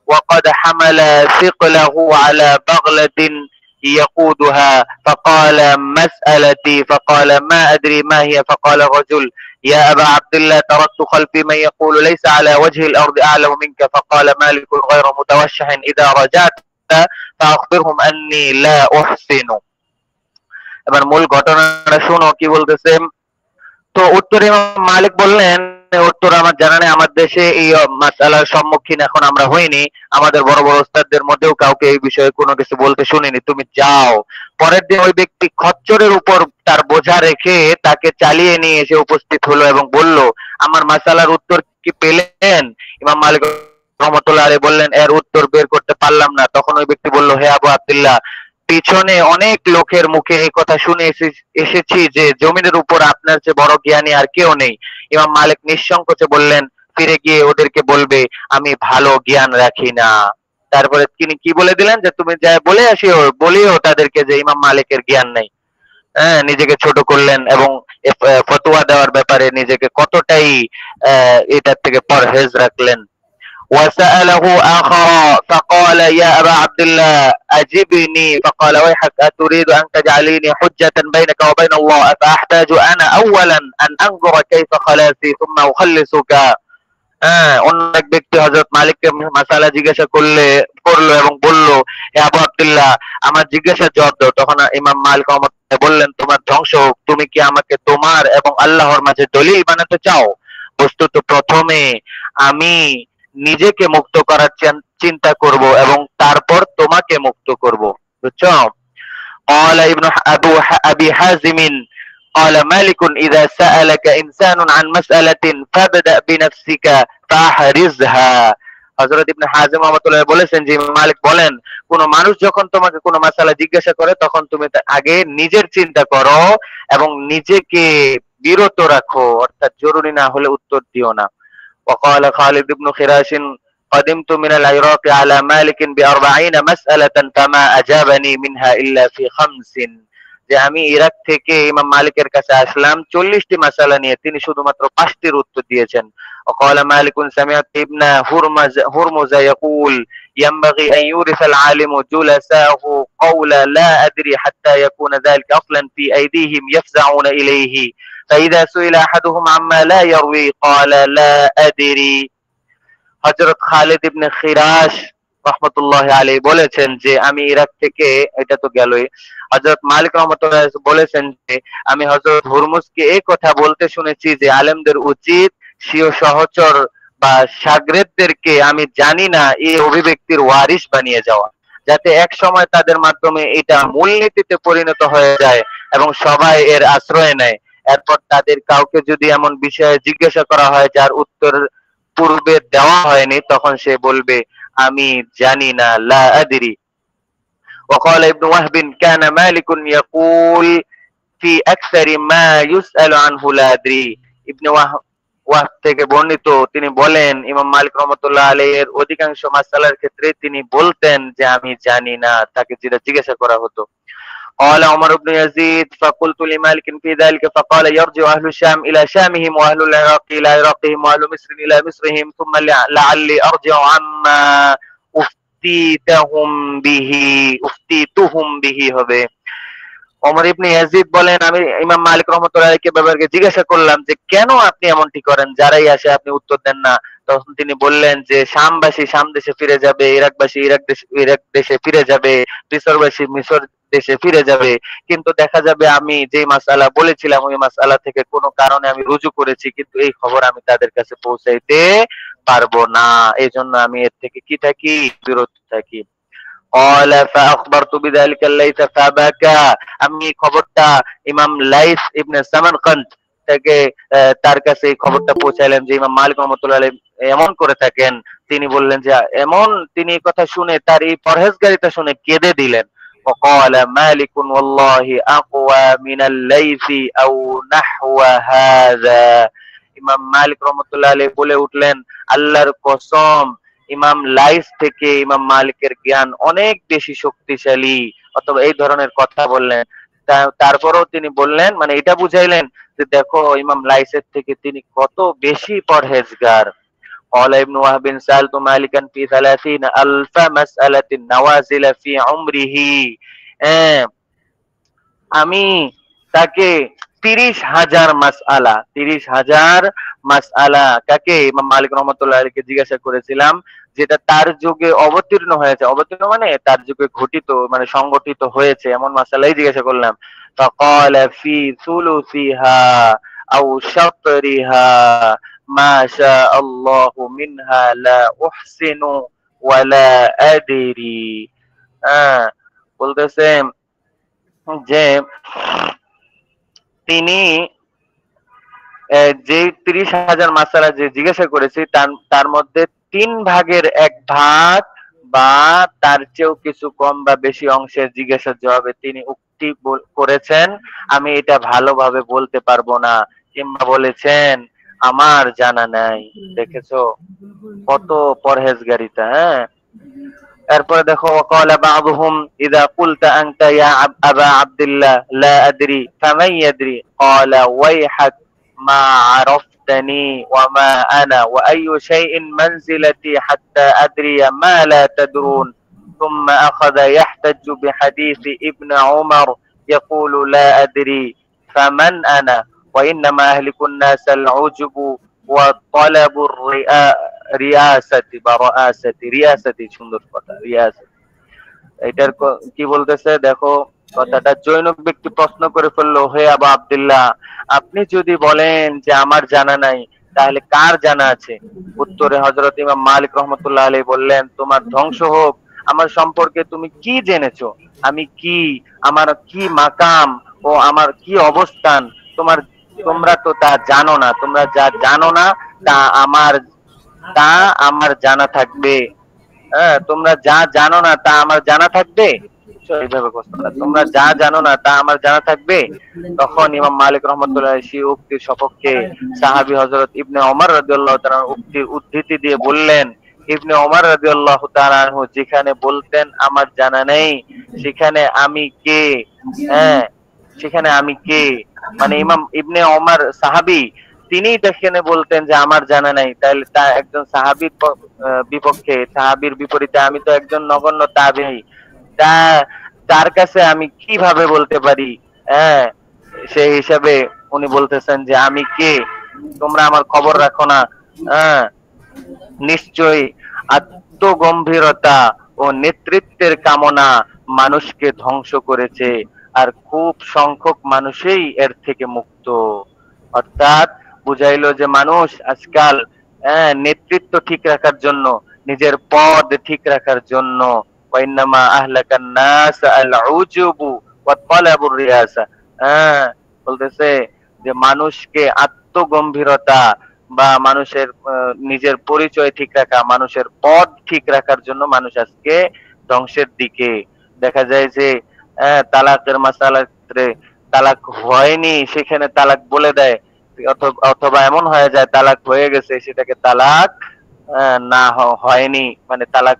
ওয়া ক্বাদ হামালা সিকলাহু আলা বাগলাতিন يقودها فقال مسألتي فقال ما أدري ما هي فقال الرجل يا أبا عبد الله تركت خلفي من يقول ليس على وجه الأرض أعلم منك فقال مالك غير متوشح إذا رجعت فأخبرهم أني لا أحسن। এবার মূল ঘটনাটা শোনো কি বলতেছে। তো উত্তরে মালিক বললেন, উত্তর আমার জানা নেই, আমার দেশে এই মাসআলার সম্মুখীন এখন আমরা হইনি, আমাদের বড় বড় ওস্তাদদের মধ্যেও কাউকে এই বিষয়ে কোনো কিছু বলতে শুনিনি, তুমি যাও। পরের দিন ওই ব্যক্তি খচ্চরের উপর তার বোঝা রেখে তাকে চালিয়ে নিয়ে এসে উপস্থিত হলো এবং বলল, আমার মাসআলার উত্তর কি পেলেন? ইমাম মালিক রহমতুল্লাহ আলাইহি বললেন, এর উত্তর বের করতে পারলাম না। তখন ওই ব্যক্তি বলল, হে আবু আব্দুল্লাহ, পিছনে অনেক লোকের মুখে এই কথা শুনে এসেছি যে জমিনের উপর আপনার চেয়ে বড় জ্ঞানী আর কেউ নেই। ইমাম মালিক নিঃসংকোচে বললেন, ফিরে গিয়ে ওদেরকে বলবে আমি ভালো জ্ঞান রাখি না। তারপরে তিনি কি বলে দিলেন যে তুমি যা বলে আসিও, বলিও তাদেরকে যে ইমাম মালিকের জ্ঞান নেই। হ্যাঁ, নিজেকে ছোট করলেন এবং ফতোয়া দেওয়ার ব্যাপারে নিজেকে কতটাই এটার থেকে পরহেজ রাখলেন। وسأله آخر فقال يا أبا عبد الله أجبني، فقال ويحك أتريد أن تجعليني حجة بينك وبين الله، أفأحتاج أنا أولا أن أنظر كيف خلاصي ثم أخلصك। হ্যাঁ, অন্য এক ব্যক্তি হযরত মালিককে মাসালা জিজ্ঞাসা করলো এবং বলল, হে আবু আব্দুল্লাহ, আমার জিজ্ঞাসার জবাব দাও। তখন ইমাম মালিক রহমাতুল্লাহ বললেন, তোমার ধ্বংস হোক, তুমি কি আমাকে তোমার এবং আল্লাহর মাঝে দলিল বানাতে চাও? বস্তুত প্রথমে আমি নিজেকে মুক্ত করার চিন্তা করব এবং তারপর তোমাকে মুক্ত করব। বুঝছো? قال ابن أبي حازم قال مالك إذا سألك إنسان عن مسألة فابدأ بنفسك فاحرزها। হযরত ইবনে হাজিম রাহমাতুল্লাহ বলেছেন যে মালিক বলেন, কোন মানুষ যখন তোমাকে কোনো মাসালা জিজ্ঞাসা করে তখন তুমি আগে নিজের চিন্তা করো এবং নিজেকে বিরত রাখো, অর্থাৎ জরুরি না হলে উত্তর দিও না। وقال خالد بن خراش قدمت من العراق على مالك ب40 مسألة فما أجابني منها إلا في 5। যে আমি ইরাক থেকে ইমাম মালিকের কাছে আসলাম 40টি মাসালা নিয়ে, তিনি শুধুমাত্র 5টির উত্তর দিয়েছেন। وقال مالك سمعت ابن هرمز يقول ينبغي أن يورث العالم جلساءه قول لا أدري حتى يكون ذلك أصلا في أيديهم يفزعون إليه، فإذا سئل أحدهم عما لا يروي قال لا أدري। হযরত খালিদ ইবনে খিরাশ রাহমাতুল্লাহি আলাইহি বলেছেন যে আমি ইরাক থেকে, এটা তো গেলই, হযরত মালিক রাহমাতুল্লাহ বলেছেন যে আমি হযরত হুরমুজকে এই কথা বলতে শুনেছি যে আলেমদের উচিত স্বীয় সহচর বা শাগরেদদেরকে আমি জানি না এই অভিব্যক্তির ওয়ারিশ বানিয়ে যাওয়া, যাতে এক সময় তাদের মাধ্যমে এটা মূলনীতিতে পরিণত হয়ে যায় এবং সবাই এর আশ্রয় নেয়। এরপর তাদের কাউকে যদি এমন বিষয়ে জিজ্ঞাসা করা হয় যার উত্তর পূর্বে দেওয়া হয়নি, তখন সে বলবে আমি জানি না, লা আদরি। وقال ابن وهب كان مالك يقول في أكثر ما يسأل عنه لا أدري। ইবনে ওয়াহব থেকে বর্ণিত, তিনি বলেন ইমাম মালিক রহমাতুল্লাহ আলাইহির অধিকাংশ মাসালার ক্ষেত্রে তিনি বলতেন যে আমি জানি না, তাকে যেটা জিজ্ঞাসা করা হতো। قال عمر بن يزيد فقلت لمالك في ذلك فقال يرجع أهل الشام إلى شامهم وأهل العراق إلى عراقهم وأهل مصر إلى مصرهم ثم لعلي أرجع عما উফতিতুহুম বিহি হবে। ওমর ইবনে ইয়াজিদ বলেন আমি ইমাম মালিক রাহমাতুল্লাহ আলাইহিকে ব্যাপারে জিজ্ঞাসা করলাম যে কেন আপনি এমনটি করেন, যারাই আসে আপনি উত্তর দেন না। তখন তিনি বললেন যে শামবাসী শাম দেশে ফিরে যাবে, ইরাকবাসী ইরাক দেশে ফিরে যাবে, মিশরবাসী মিশর দেশে ফিরে যাবে, কিন্তু দেখা যাবে আমি যে মাসআলা বলেছিলাম ওই মাসআলা থেকে কোনো কারণে আমি রুজু করেছি, কিন্তু এই খবর আমি তাদের কাছে পৌঁছাইতে পারবো না, এই জন্য আমি এর থেকে কি থাকি, বিরত থাকি। قال فأخبرت بذلك الليث فبكى। আমি খবরটা ইমাম লাইস ইবনে সামারকান্দ থেকে তার কাছে এই খবরটা পৌঁছাইলেন যে ইমাম মালিক রাহমাতুল্লাহ আলাইহি এমন করে থাকেন। তিনি বললেন যে এমন, তিনি এই কথা শুনে তার এই পরহেজগারিতা শুনে কেঁদে দিলেন। وقال مالك والله أقوى من الليث أو نحو هذا। ইমাম মালিক রাহমাতুল্লাহ আলাইহি বলে উঠলেন, আল্লাহর কসম, ইমাম লাইস থেকে ইমাম মালিকের জ্ঞান অনেক বেশি শক্তিশালী, অথবা এই ধরনের কথা বললেন। তারপরেও তিনি বললেন, মানে এটা বুঝাইলেন যে দেখো ইমাম লাইসের থেকে তিনি কত বেশি পরহেজগার। قال ابن وهب سألت مالكا في 30,000 مسألة نوازل في عمره। আমি তাকে 30,000 মাসআলা কাকে ইমাম মালিক রাহমাতুল্লাহ আলাইহিকে জিজ্ঞাসা করেছিলাম, যেটা তার যুগে অবতীর্ণ হয়েছে, অবতীর্ণ মানে তার যুগে ঘটিত, মানে সংগঠিত হয়েছে, এমন মাসআলাই জিজ্ঞাসা করলাম। فقال في ثلثها أو شطرها ما شاء الله منها لا أحسن ولا أدري। বলতেছে যে তিনি যে 30,000 মাসালা যে জিজ্ঞাসা করেছি তার মধ্যে 3 ভাগের 1 ভাগ বা তার চেয়েও কিছু কম বা বেশি অংশের জিজ্ঞাসার জবাবে তিনি উক্তি করেছেন আমি এটা ভালোভাবে বলতে পারবো না, কিংবা বলেছেন আমার জানা নাই। দেখেছো কত পরহেজগারিতা। হ্যাঁ, এরপরে দেখো وقال بعضهم اذا قلت انت يا ابا عبد الله لا ادري فمن يدري قال ويحك ما عرفتني وما انا واي شيء منزلتي حتى ادري ما لا تدرون ثم اخذ يحتج بحديث ابن عمر يقول لا ادري فمن انا وانما اهلك الناس العجب وطلب রিয়াসাতি বা রাআসাতি, রিয়াসাতি সুন্দর কথা, রিয়াসাতি। এটার কি বলতেছে দেখো, কথাটা জৈনক ব্যক্তি প্রশ্ন করে ফেললো, হে আবু আব্দুল্লাহ আপনি যদি বলেন যে আমার জানা নাই তাহলে কার জানা আছে? উত্তরে হযরত ইমাম মালিক রাহমাতুল্লাহ আলাইহি বললেন, তোমার ধ্বংস হোক, আমার সম্পর্কে তুমি কি জেনেছো? আমি কি, আমার কি মাকাম ও আমার কি অবস্থান তোমরা তো তা জানো না। তোমরা যা জানো না তা আমার জানা থাকবে। হ্যাঁ, তোমরা যা জানো না তা আমার জানা থাকবে। এইভাবে কথা, তোমরা যা জানো না তা আমার জানা থাকবে। তখন ইমাম মালিক রাহমাতুল্লাহ সেই উক্তির সপক্ষে সাহাবী হযরত ইবনে ওমর রাদিয়াল্লাহু তাআলা উক্তির উদ্ধৃতি দিয়ে বললেন, ইবনে ওমর রাদিয়াল্লাহু তাআলা আনহু যেখানে বলতেন আমার জানা নেই, সেখানে আমি কে? হ্যাঁ, সেখানে আমি কে? মানে ইমাম ইবনে ওমর সাহাবী, তিনি সেখানে বলতেন যে আমার জানা নাই, তাহলে তা একজন সাহাবীর বিপক্ষে, সাহাবীর বিপরীতে আমি তো একজন নগণ্য তাবেঈ, তার কাছে আমি কিভাবে বলতে পারি? হ্যাঁ, সেই হিসাবে উনি বলতেছেন যে আমি কে, তোমরা আমার খবর রাখো না। হ্যাঁ, নিশ্চয়ই আত্মগম্ভীরতা ও নেতৃত্বের কামনা মানুষকে ধ্বংস করেছে, আর খুব সংখ্যক মানুষই এর থেকে মুক্ত। অর্থাৎ বুঝাইলো যে মানুষ আজকাল নেতৃত্ব ঠিক রাখার জন্য, নিজের পদ ঠিক রাখার জন্য, ওয়াইন্নামা আহলাকান নাস আল উজুবু ওয়া তালাবুর রিয়াসা, বলতেছে যে মানুষকে আত্মগম্ভীরতা বা মানুষের নিজের পরিচয় ঠিক রাখা, মানুষের পদ ঠিক রাখার জন্য মানুষ আজকে ধ্বংসের দিকে। দেখা যায় যে তালাকের মাসালার ক্ষেত্রে তালাক হয়নি সেখানে তালাক বলে দেয়, অথবা এমন হয়ে যায় তালাক হয়ে গেছে সেটাকে তালাক না হয়নি, মানে তালাক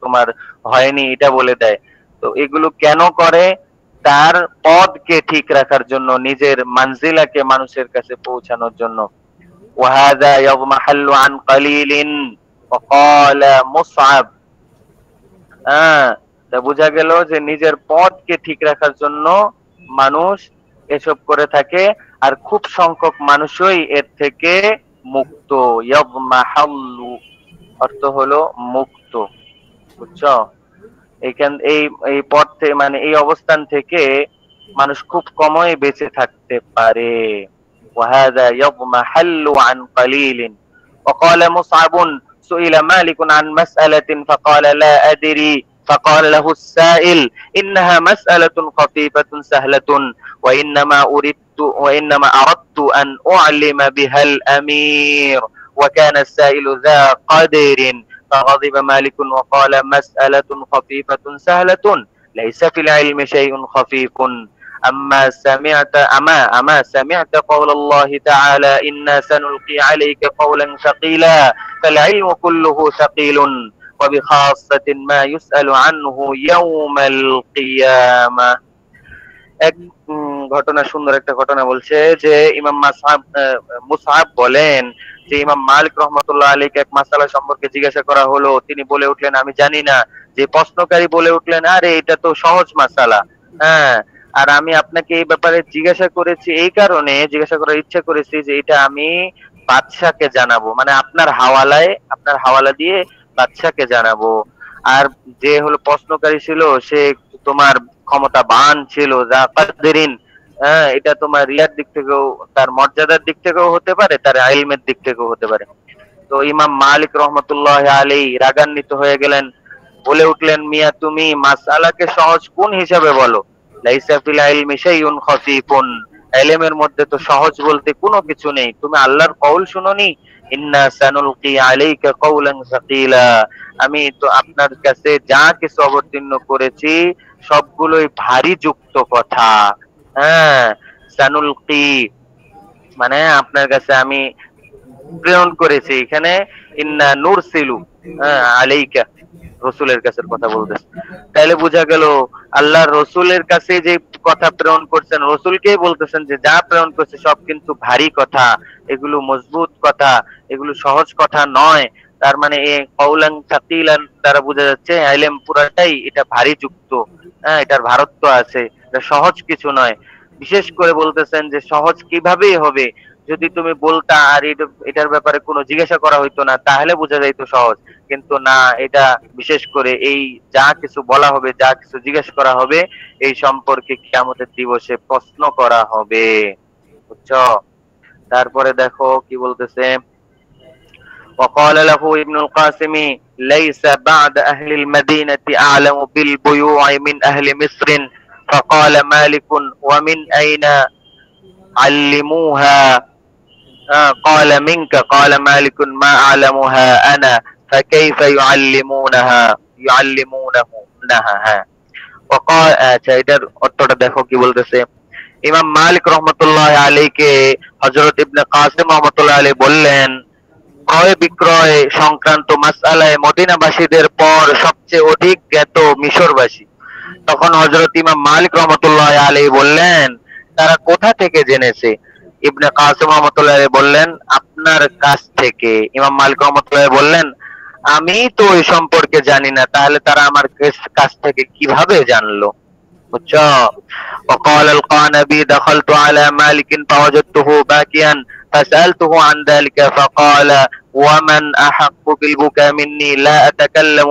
তোমার হয়নি এটা বলে দেয়। তো এগুলো কেন করে? তার পদকে ঠিক রাখার জন্য, নিজের মানজিলাকে মানুষের কাছে পৌঁছানোর জন্য। ওয়াহাদা ইয়াগমাহাল্লু আন কালিলিন ওয়াকালা মুসআব, তা বোঝা গেল যে নিজের পদকে ঠিক রাখার জন্য মানুষ এসব করে থাকে, আর খুব সংখ্যক মানুষই এর থেকে মুক্ত। ইয়াগমাহাল্লু অর্থ হলো মুক্ত, বুঝছো? এই পথ থেকে, মানে এই অবস্থান থেকে মানুষ খুব কমই বেঁচে থাকতে পারে। ওয়াহাদা ইয়াগমাহাল্লু আন কালিলিন। وقال مصعب سئل مالك عن مسألة فقال لا أدري فقال له السائل إنها مسألة خفيفة سهلة وإنما أردت أن أعلم بها الأمير وكان السائل ذا قدر فغضب مالك وقال مسألة خفيفة سهلة ليس في العلم شيء خفيف أما سمعت قول الله تعالى إنا سنلقي عليك قولا ثقيلا فالعلم كله ثقيل وبخاصة ما يسأل عنه يوم القيامة। এক ঘটনা, সুন্দর একটা ঘটনা বলছে যে ইমাম মুসআব বলেন যে ইমাম মালিক রহমাতুল্লাহ আলাইহি এক মাসালা সম্পর্কে জিজ্ঞাসা করা হলো, তিনি বলে উঠলেন আমি জানি না। যে প্রশ্নকারী বলে উঠলেন আরে এটা তো সহজ মাসালা, আর আমি আপনাকে এই ব্যাপারে জিজ্ঞাসা করেছি, এই কারণে জিজ্ঞাসা করার ইচ্ছা করেছি যে এটা আমি বাদশাকে জানাবো, মানে আপনার হাওয়ালা দিয়ে বাদশাকে জানাবো। আর যে হলো প্রশ্নকারী ছিল সে তোমার ক্ষমতাবান ছিল, যা কাদেরিন, এটা তোমার রিয়ার দিক থেকেও, তার মর্যাদার দিক থেকেও হতে পারে, তার ইলমের দিক থেকেও হতে পারে। তো ইমাম মালিক রহমতুল্লাহ আলাইহি রাগান্বিত হয়ে গেলেন, বলে উঠলেন মিয়া তুমি মাসআলাকে সহজ কোন হিসাবে বলো? লাইসা ফিল ইলমি শাইউন খাফিফুন, ইলমের মধ্যে তো সহজ বলতে কোনো কিছু নেই। তুমি আল্লাহর কওল শুনোনি ইন্না সানুলকি আলাইকা কাওলান সাকিলা, আমি তো আপনার কাছে যা কিছু অবতীর্ণ করেছি সবগুলোই ভারী যুক্ত কথা। হ্যাঁ, সানুলকি মানে আপনার কাছে আমি প্রেরণ করেছি, এখানে ইন্না নুরসিলু আলাইকা রসুলের কাছে কথা বলতেছে। তাহলে বোঝা গেল আল্লাহর রসুলের কাছে যে কথা প্রেরণ করছেন, রসুলকেই বলতেছেন যে যা প্রেরণ করছে সব কিন্তু ভারী কথা, এগুলো মজবুত কথা, এগুলো সহজ কথা নয়। তার মানে এই কওলান সাকিলান দ্বারা বোঝা যাচ্ছে ইলম পুরাটাই এটা ভারী যুক্ত। হ্যাঁ, এটার ভারত্ব আছে, এটা সহজ কিছু নয়। বিশেষ করে বলতেছেন যে সহজ কিভাবে হবে, যদি তুমি বলতা আর এটার ব্যাপারে কোনো জিজ্ঞাসা করা হইতো না তাহলে বোঝা যাইতো সহজ, কিন্তু না, এটা বিশেষ করে এই যা কিছু বলা হবে, যা কিছু জিজ্ঞেস করা হবে এই সম্পর্কে কিয়ামতের দিবসে প্রশ্ন করা হবে, বুঝছো? তারপরে দেখো কি বলতেছে, وقال له ابن القاسم ليس بعد أهل المدينة أعلم بالبيوع من أهل مصر، فقال مالك ومن أين علموها؟ قال منك، قال مالك ما أعلمها أنا فكيف يعلمونها। وقال এটার অর্থটা দেখো কি বলতেছে, ইমাম মালিক রহমতুল্লাহ আলাইকে হযরত ইবনে কাসিম রহমতুল্লাহ আলাইহি বললেন, ক্রয় বিক্রয় সংক্রান্ত মাসআলায় মদিনাবাসীদের পর সবচেয়ে অধিক জ্ঞাত মিশরবাসী। তখন হযরত ইমাম মালিক রহমতুল্লাহ আলাইহি বললেন, তারা কোথা থেকে জেনেছে? ইবনে কাসিম রহমতুল্লাহ আলাইহি বললেন, আপনার কাছ থেকে। ইমাম মালিক রহমতুল্লাহ আলাইহি বললেন, আমি তো এই সম্পর্কে জানি না, তাহলে তারা আমার কাছ থেকে কিভাবে জানলো? বুঝছো? وقال القانبي دخلت على مالك فوجدته باكيا فسألته عن ذلك فقال ومن أحق بالبكاء مني لا أتكلم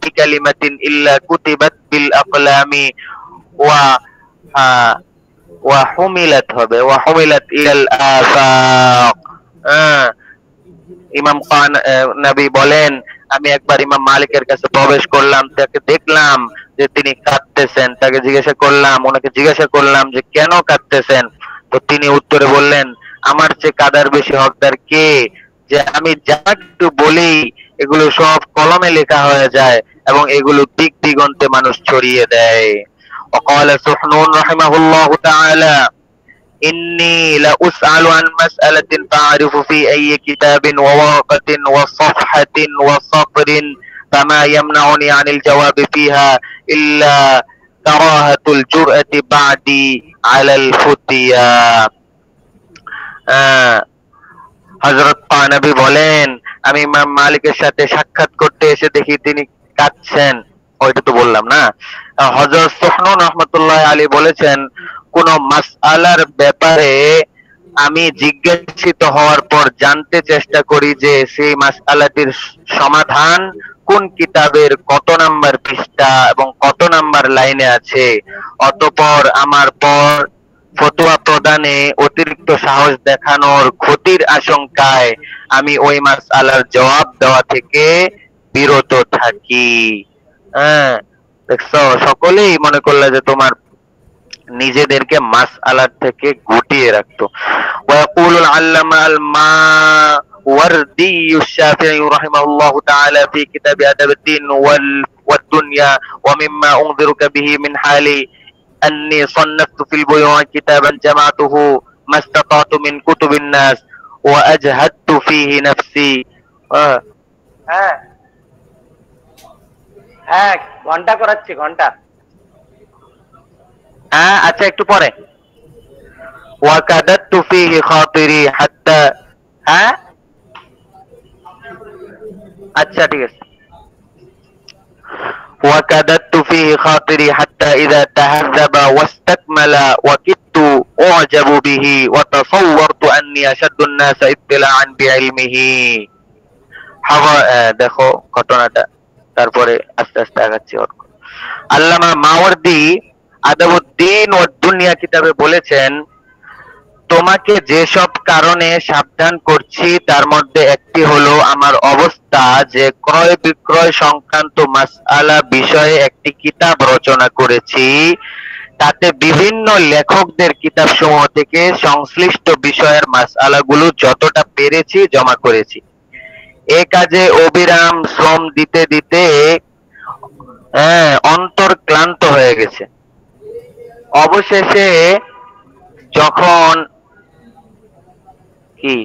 بكلمة إلا كتبت بالأقلام وحملت إلى الآفاق। ইমাম নবী বলেন, আমি একবার ইমাম মালিকের কাছে প্রবেশ করলাম, তাকে দেখলাম যে তিনি কাঁদতেছেন, তাকে ওনাকে জিজ্ঞাসা করলাম যে কেন কাঁদতেছেন? তো তিনি উত্তরে বললেন, আমার চেয়ে কাদার বেশি হকদার কে, যে আমি যা একটু বলি এগুলো সব কলমে লেখা হয়ে যায় এবং এগুলো দিক দিগন্তে মানুষ ছড়িয়ে দেয়। وقال سحنون رحمه الله تعالى إني لأسأل عن مسألة فأعرف في أي كتاب وورقة وصفحة وسطر فما يمنعني عن الجواب فيها إلا كراهة الجرأة بعدي على الفتيا। হযরত নবী বলেন, আমি ইমাম মালিকের সাথে সাক্ষাৎ করতে এসে দেখি তিনি কাঁদছেন। ওইটা তো বললাম না। হযরত সুহনুন রাহমাতুল্লাহ আলাইহি বলেছেন, কোন মাসআলার ব্যাপারে আমি জিজ্ঞাসিত হওয়ার পর জানতে চেষ্টা করি যে সেই মাসআলাটির সমাধান কোন কিতাবের কত নাম্বার পৃষ্ঠা এবং কত নাম্বার লাইনে আছে। অতঃপর আমার পর ফতোয়া প্রদানে অতিরিক্ত সাহস দেখানোর ক্ষতির আশঙ্কায় আমি ওই মাসআলার জবাব দেওয়া থেকে বিরত থাকি। হ্যাঁ, দেখছো, সকলেই মনে করলে যে তোমার নিজেদেরকে মাসআলার থেকে গুটিয়ে রাখতো। ওয়াকুলুল আল্লামা আল মাওয়ারদি الشافعي رحمه الله تعالى في كتاب أدب الدين والدنيا ومما أنذرك به من حالي أني صنفت في البيوع كتابا جمعته ما استطعت من كتب الناس وأجهدت فيه نفسي। হ্যাঁ, ঘন্টা করাচ্ছি, ঘন্টা। আচ্ছা, একটু পরে। وكدت فيه خاطري حتى আচ্ছা, ঠিক আছে। وكدت فيه خاطري حتى إذا تهذب واستكمل وكدت أعجب به وتصورت أني أشد الناس اطلاعا بعلمه। দেখো ঘটনাটা, তারপরে আস্তে আস্তে আগাচ্ছি। আল্লামা মাওয়ারদি আদাবুদ্দিন ও দুনিয়া কিতাবে বলেছেন, তোমাকে যেসব কারণে সাবধান করছি তার মধ্যে একটি হলো আমার অবস্থা যে ক্রয় বিক্রয় সংক্রান্ত মাসআলা বিষয়ে একটি কিতাব রচনা করেছি তাতে বিভিন্ন লেখকদের কিতাবসমূহ থেকে সংশ্লিষ্ট বিষয়ের মাসআলাগুলো যতটা পেরেছি জমা করেছি। এ কাজে অবিরাম শ্রম দিতে দিতে অন্তর ক্লান্ত হয়ে গেছে। অবশেষে যখন কি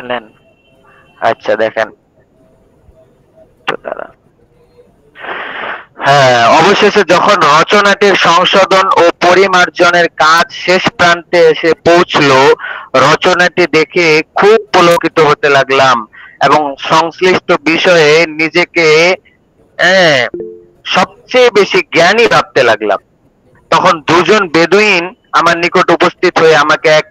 নেন, আচ্ছা দেখেন তো তারা, অবশেষে যখন রচনাটির সংশোধন ও পরিমার্জনের কাজ শেষ প্রান্তে এসে পৌঁছলো, রচনাটি দেখে খুব পুলকিত হতে লাগলাম এবং সংশ্লিষ্ট বিষয়ে নিজেকে সবচেয়ে বেশি জ্ঞানী ভাবতে লাগলাম। তখন দুজন বেদুইন আমার নিকট উপস্থিত হয়ে আমাকে এক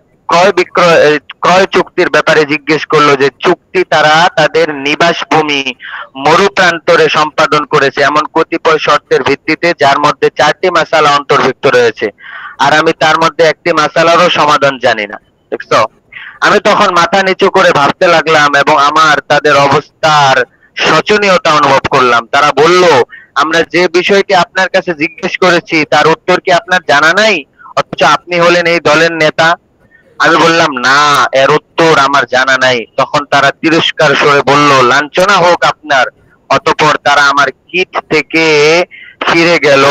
ক্রয় চুক্তির ব্যাপারে জিজ্ঞেস করলো যে চুক্তি তারা তাদের নিবাস ভূমি মরুপ্রান্তরে সম্পাদন করেছে এমন কতিপয় শর্তের ভিত্তিতে, যার মধ্যে 4টি মাসালা অন্তর্ভুক্ত রয়েছে, আর আমি তার মধ্যে একটি মাসালারও সমাধান জানি না। দেখছো, আমি তখন মাথা নিচু করে ভাবতে লাগলাম এবং আমার তাদের অবস্থার শোচনীয়তা অনুভব করলাম। তারা বলল, আমরা যে বিষয়টি আপনার কাছে জিজ্ঞেস করেছি তার উত্তর কি আপনার জানা নাই, অথচ আপনি হলেন এই দলের নেতা? আমি বললাম, না, এর উত্তর আমার জানা নাই। তখন তারা তিরস্কার স্বরে বলল, লাঞ্ছনা হোক আপনার। অতঃপর তারা আমার কিট থেকে ফিরে গেল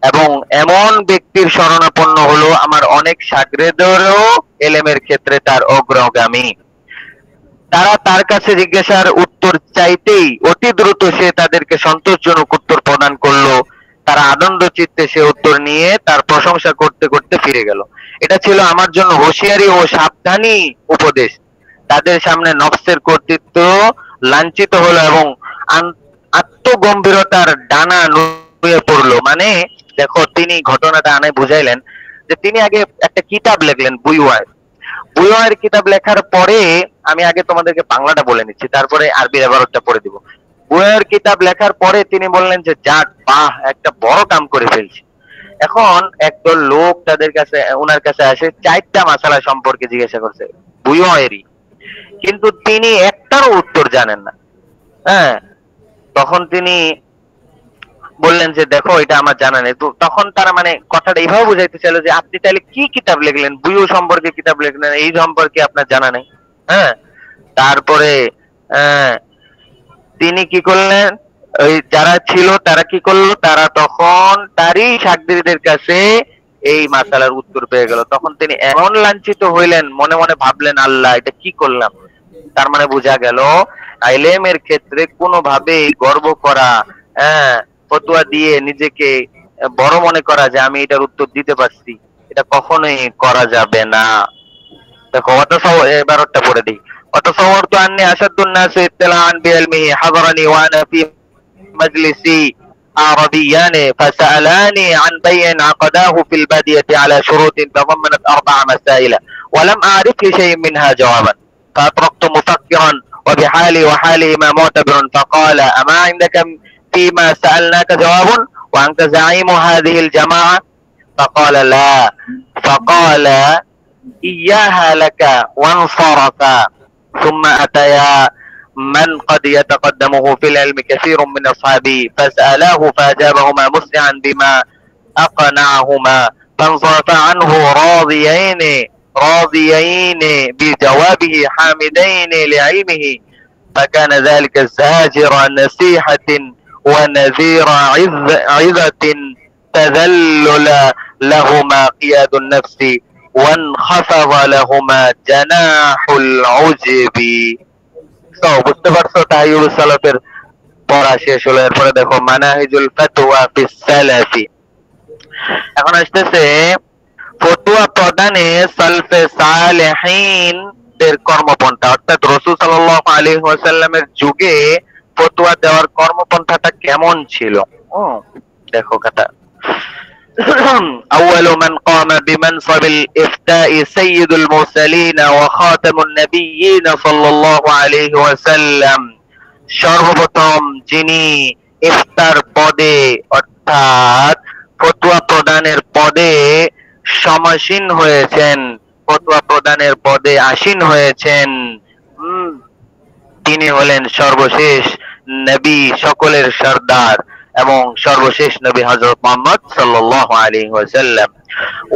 এবং এমন ব্যক্তির শরণাপন্ন হলো আমার অনেক শাগরেদেরও এলেমের ক্ষেত্রে তার অগ্রগামী। তারা তার কাছে জিজ্ঞাসার উত্তর চাইতেই অতি দ্রুত সে তাদেরকে সন্তোষজনক উত্তর প্রদান করলো। তারা আনন্দ চিত্তে সে উত্তর নিয়ে তার প্রশংসা করতে করতে ফিরে গেল। এটা ছিল আমার জন্য হুঁশিয়ারি ও সাবধানী উপদেশ। তাদের সামনে নফসের কর্তৃত্ব লাঞ্ছিত হলো এবং আত্মগম্ভীরতার ডানা নুয়ে পড়লো। মানে দেখো, তিনি ঘটনাটা আনে বুঝাইলেন যে তিনি আগে একটা কিতাব লিখলেন, বুইওয়ার কিতাব লেখার পরে, আমি আগে তোমাদেরকে বাংলাটা বলে নিচ্ছি, তারপরে আরবির এবারটা পড়ে দিব। বুইওয়ার কিতাব লেখার পরে তিনি বললেন যে যাক, বাহ, একটা বড় কাম করে ফেলছি। এখন একদল লোক তাদের কাছে, ওনার কাছে আসে, 4টা মাসালা সম্পর্কে জিজ্ঞাসা করছে বুইওয়ারই, কিন্তু তিনি একটারও উত্তর জানেন না। তখন তিনি বললেন যে দেখো, এটা আমার জানা নেই। তো তখন তারা মানে কথাটা এইভাবে বুঝাইতে চাইল যে আপনি তাহলে কি কিতাব লিখলেন, বুইও সম্পর্কে কিতাব লিখলেন, এই সম্পর্কে আপনার জানা নেই। তারপরে তিনি কি করলেন, ওই যারা ছিল তারা কি করলো, তারা তখন তারই শাগরিদের কাছে এই মাসালার উত্তর পেয়ে গেল। তখন তিনি এমন লাঞ্ছিত হইলেন, মনে মনে ভাবলেন, আল্লাহ, এটা কি করলাম। তার মানে বোঝা গেল ইলমের ক্ষেত্রে কোনোভাবে গর্ব করা, ফতোয়া দিয়ে নিজেকে বড় মনে করা যে আমি এটার উত্তর দিতে পারছি, এটা কখনোই করা যাবে না। দেখো, এবারটা পড়ে দিই। وتصورت أني أشد الناس اطلاعا بعلمه حضرني وأنا في مجلسي عربيان فسألاني عن بيع عقداه في البادية على شروط تضمنت 4 مسائل ولم أعرف لشيء منها جوابا، فأطرقت مفكرا وبحالي وحالهما معتبر، فقال أما عندك فيما سألناك جواب وأنت زعيم هذه الجماعة؟ فقال لا. فقال إياها لك وانصرف. ثم أتيا من قد يتقدمه في العلم كثير من أصحابه فسألاه فأجابهما مسرعا بما أقنعهما، فانصرف عنه راضيين بجوابه حامدين لعلمه، فكان ذلك زاجر نصيحة ونذير عظة تذلل لهما قياد النفس وانخفض لهما جناح العجب। তো বুঝতে পারছো, তাহিউল সালাফের পড়া শেষ হলো। এরপরে দেখো মানাহিজুল ফাতওয়া ফিস সালাফি। এখন আসতেছে ফতোয়া প্রদানে সালফে সালেহিন দের কর্মপন্থা, অর্থাৎ রাসূল সাল্লাল্লাহু আলাইহি ওয়াসাল্লামের যুগে ফতোয়া দেওয়ার কর্মপন্থাটা কেমন ছিল। দেখো কথা, أول من قام بمنصب الإفتاء سيد المرسلين وخاتم النبيين صلى الله عليه وسلم। সর্বপ্রথম যিনি ইফতার পদে অর্থাৎ ফতোয়া প্রদানের পদে সমাসীন হয়েছেন, ফতোয়া প্রদানের পদে আসীন হয়েছেন, তিনি হলেন সর্বশেষ নবী, সকলের সর্দার এবং সর্বশেষ নবী হযরত মুহাম্মদ সাল্লাল্লাহু আলাইহি ওয়াসাল্লাম।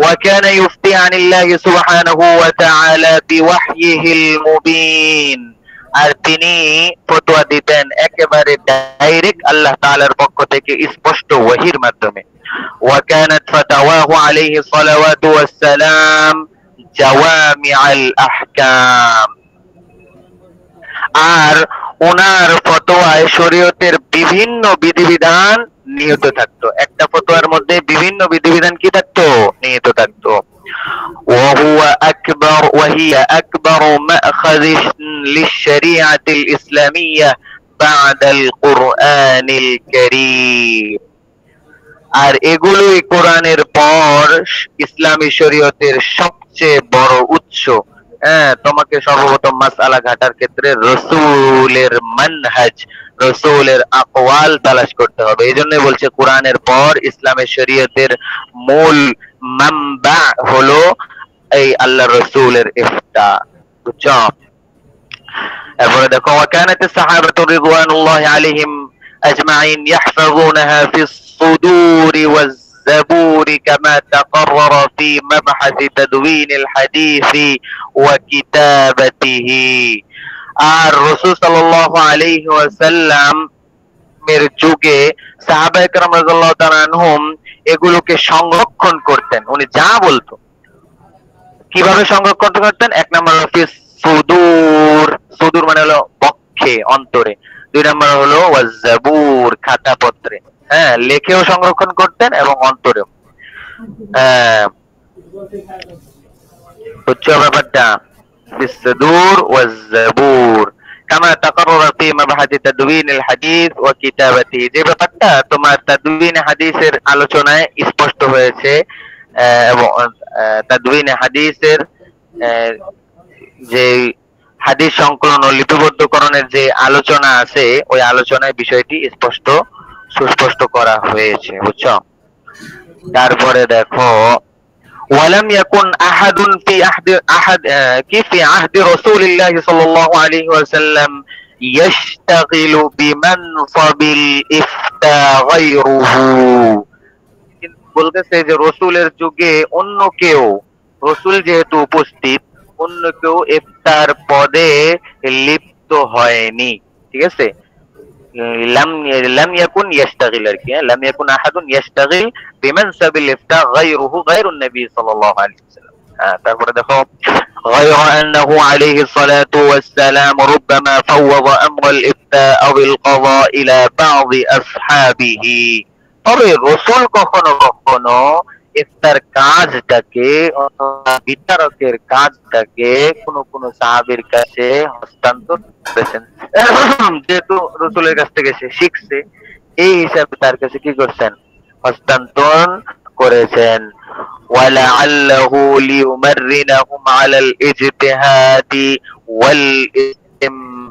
وكان يفتي عن الله سبحانه وتعالى بوحيه المبين, আর তিনি ফতোয়া দিতেন একেবারে ডাইরেক্ট আল্লাহ তাআলার পক্ষ থেকে স্পষ্ট ওহীর মাধ্যমে। وكانت فتاواه عليه الصلوات والسلام جوامع الأحكام, আর ওনার ফতোয়ায় শরীয়তের বিভিন্ন বিধিবিধান নিহিত থাকতো। একটা ফতোয়ার মধ্যে বিভিন্ন বিধিবিধান কি থাকতো? নিহিত থাকতো। وهي أكبر مأخذ للشريعة الإسلامية بعد القرآن الكريم, আর এগুলোই কোরআনের পর ইসলামী শরীয়তের সবচেয়ে বড় উৎস। তোমাকে সর্বপ্রথম মাসআলা ঘাটার ক্ষেত্রে রাসূলের মানহাজ, রাসূলের আকওয়াল তালাশ করতে হবে। এইজন্যই বলছে কোরআনের পর ইসলামের শরীয়তের মূল মানবা হলো এই আল্লাহর রাসূলের ইফতা। বুঝছো? এরপরে দেখো وكانت الصحابة رضوان الله عليهم أجمعين يحفظونها في الصدور والزبور كما تقرر في مبحث تدوين الحديث وكتابته, আর রাসূল সাল্লাল্লাহু আলাইহি ওয়াসাল্লাম এর যুগে সাহাবায়ে কেরাম রাদিয়াল্লাহু তাআলা আনহুম এগুলোকে সংরক্ষণ করতেন। উনি যা বলতো কিভাবে সংরক্ষণ করতেন? এক নম্বর ফিস সুদূর, সুদূর মানে হলো বক্ষে, অন্তরে। দুই নম্বর হলো ওয়াজ্জাবুর, খাতাপত্রে। লেখেও সংরক্ষণ করতেন এবং অন্তরেও। বুঝছো ব্যাপারটা? বিসসুদূর ওয়াজ্জাবুর কামা তাকাররারা ফি মাবহাথি তাদওয়িনিল হাদিস ওয়া কিতাবাতিহি, যে ব্যাপারটা তোমার তাদওয়িন হাদিসের আলোচনায় স্পষ্ট হয়েছে এবং তাদওয়িন হাদিসের যে হাদিস সংকলন ও লিপিবদ্ধকরণের যে আলোচনা আছে, ওই আলোচনায় বিষয়টি সুস্পষ্ট করা হয়েছে। বুঝছো? তারপরে দেখো ولم يكن أحد في عهد رسول الله صلى الله عليه وسلم يشتغل بمنصب الإفتاء غيره, বলতেছে যে রসুলের যুগে অন্য কেউ, রসুল যেহেতু উপস্থিত, অন্য কেউ ইফতার পদে লিপ্ত হয়নি। ঠিক আছে? লাম ইয়াকুন ইয়াশতাগিল, আর কি লাম ইয়াকুন আহাদুন ইয়াশতাগিল বিমানসাবিল ইফতা গায়রুহু গায়রুন নবী সাল্লাল্লাহু আলাইহি ওয়াসাল্লাম। তারপরে দেখো غير أنه عليه الصلاة والسلام ربما فوض أمر الإفتاء أو القضاء إلى بعض أصحابه, তবে রসুল কখনো কখনো ইফতার কাজটাকে, বিচারকের কাজটাকে কোন সাহাবীর কাছে হস্তান্তর করেছেন। যেহেতু রসুলের কাছ থেকে সে শিখছে, এই হিসাবে তার কাছে কি করছেন? হস্তান্তর করেছেন। وَلَعَلَّهُ لِيُمَرِّنَهُمْ عَلَى الْإِجْتِهَادِ وَالْإِسْتِنبَاطِ,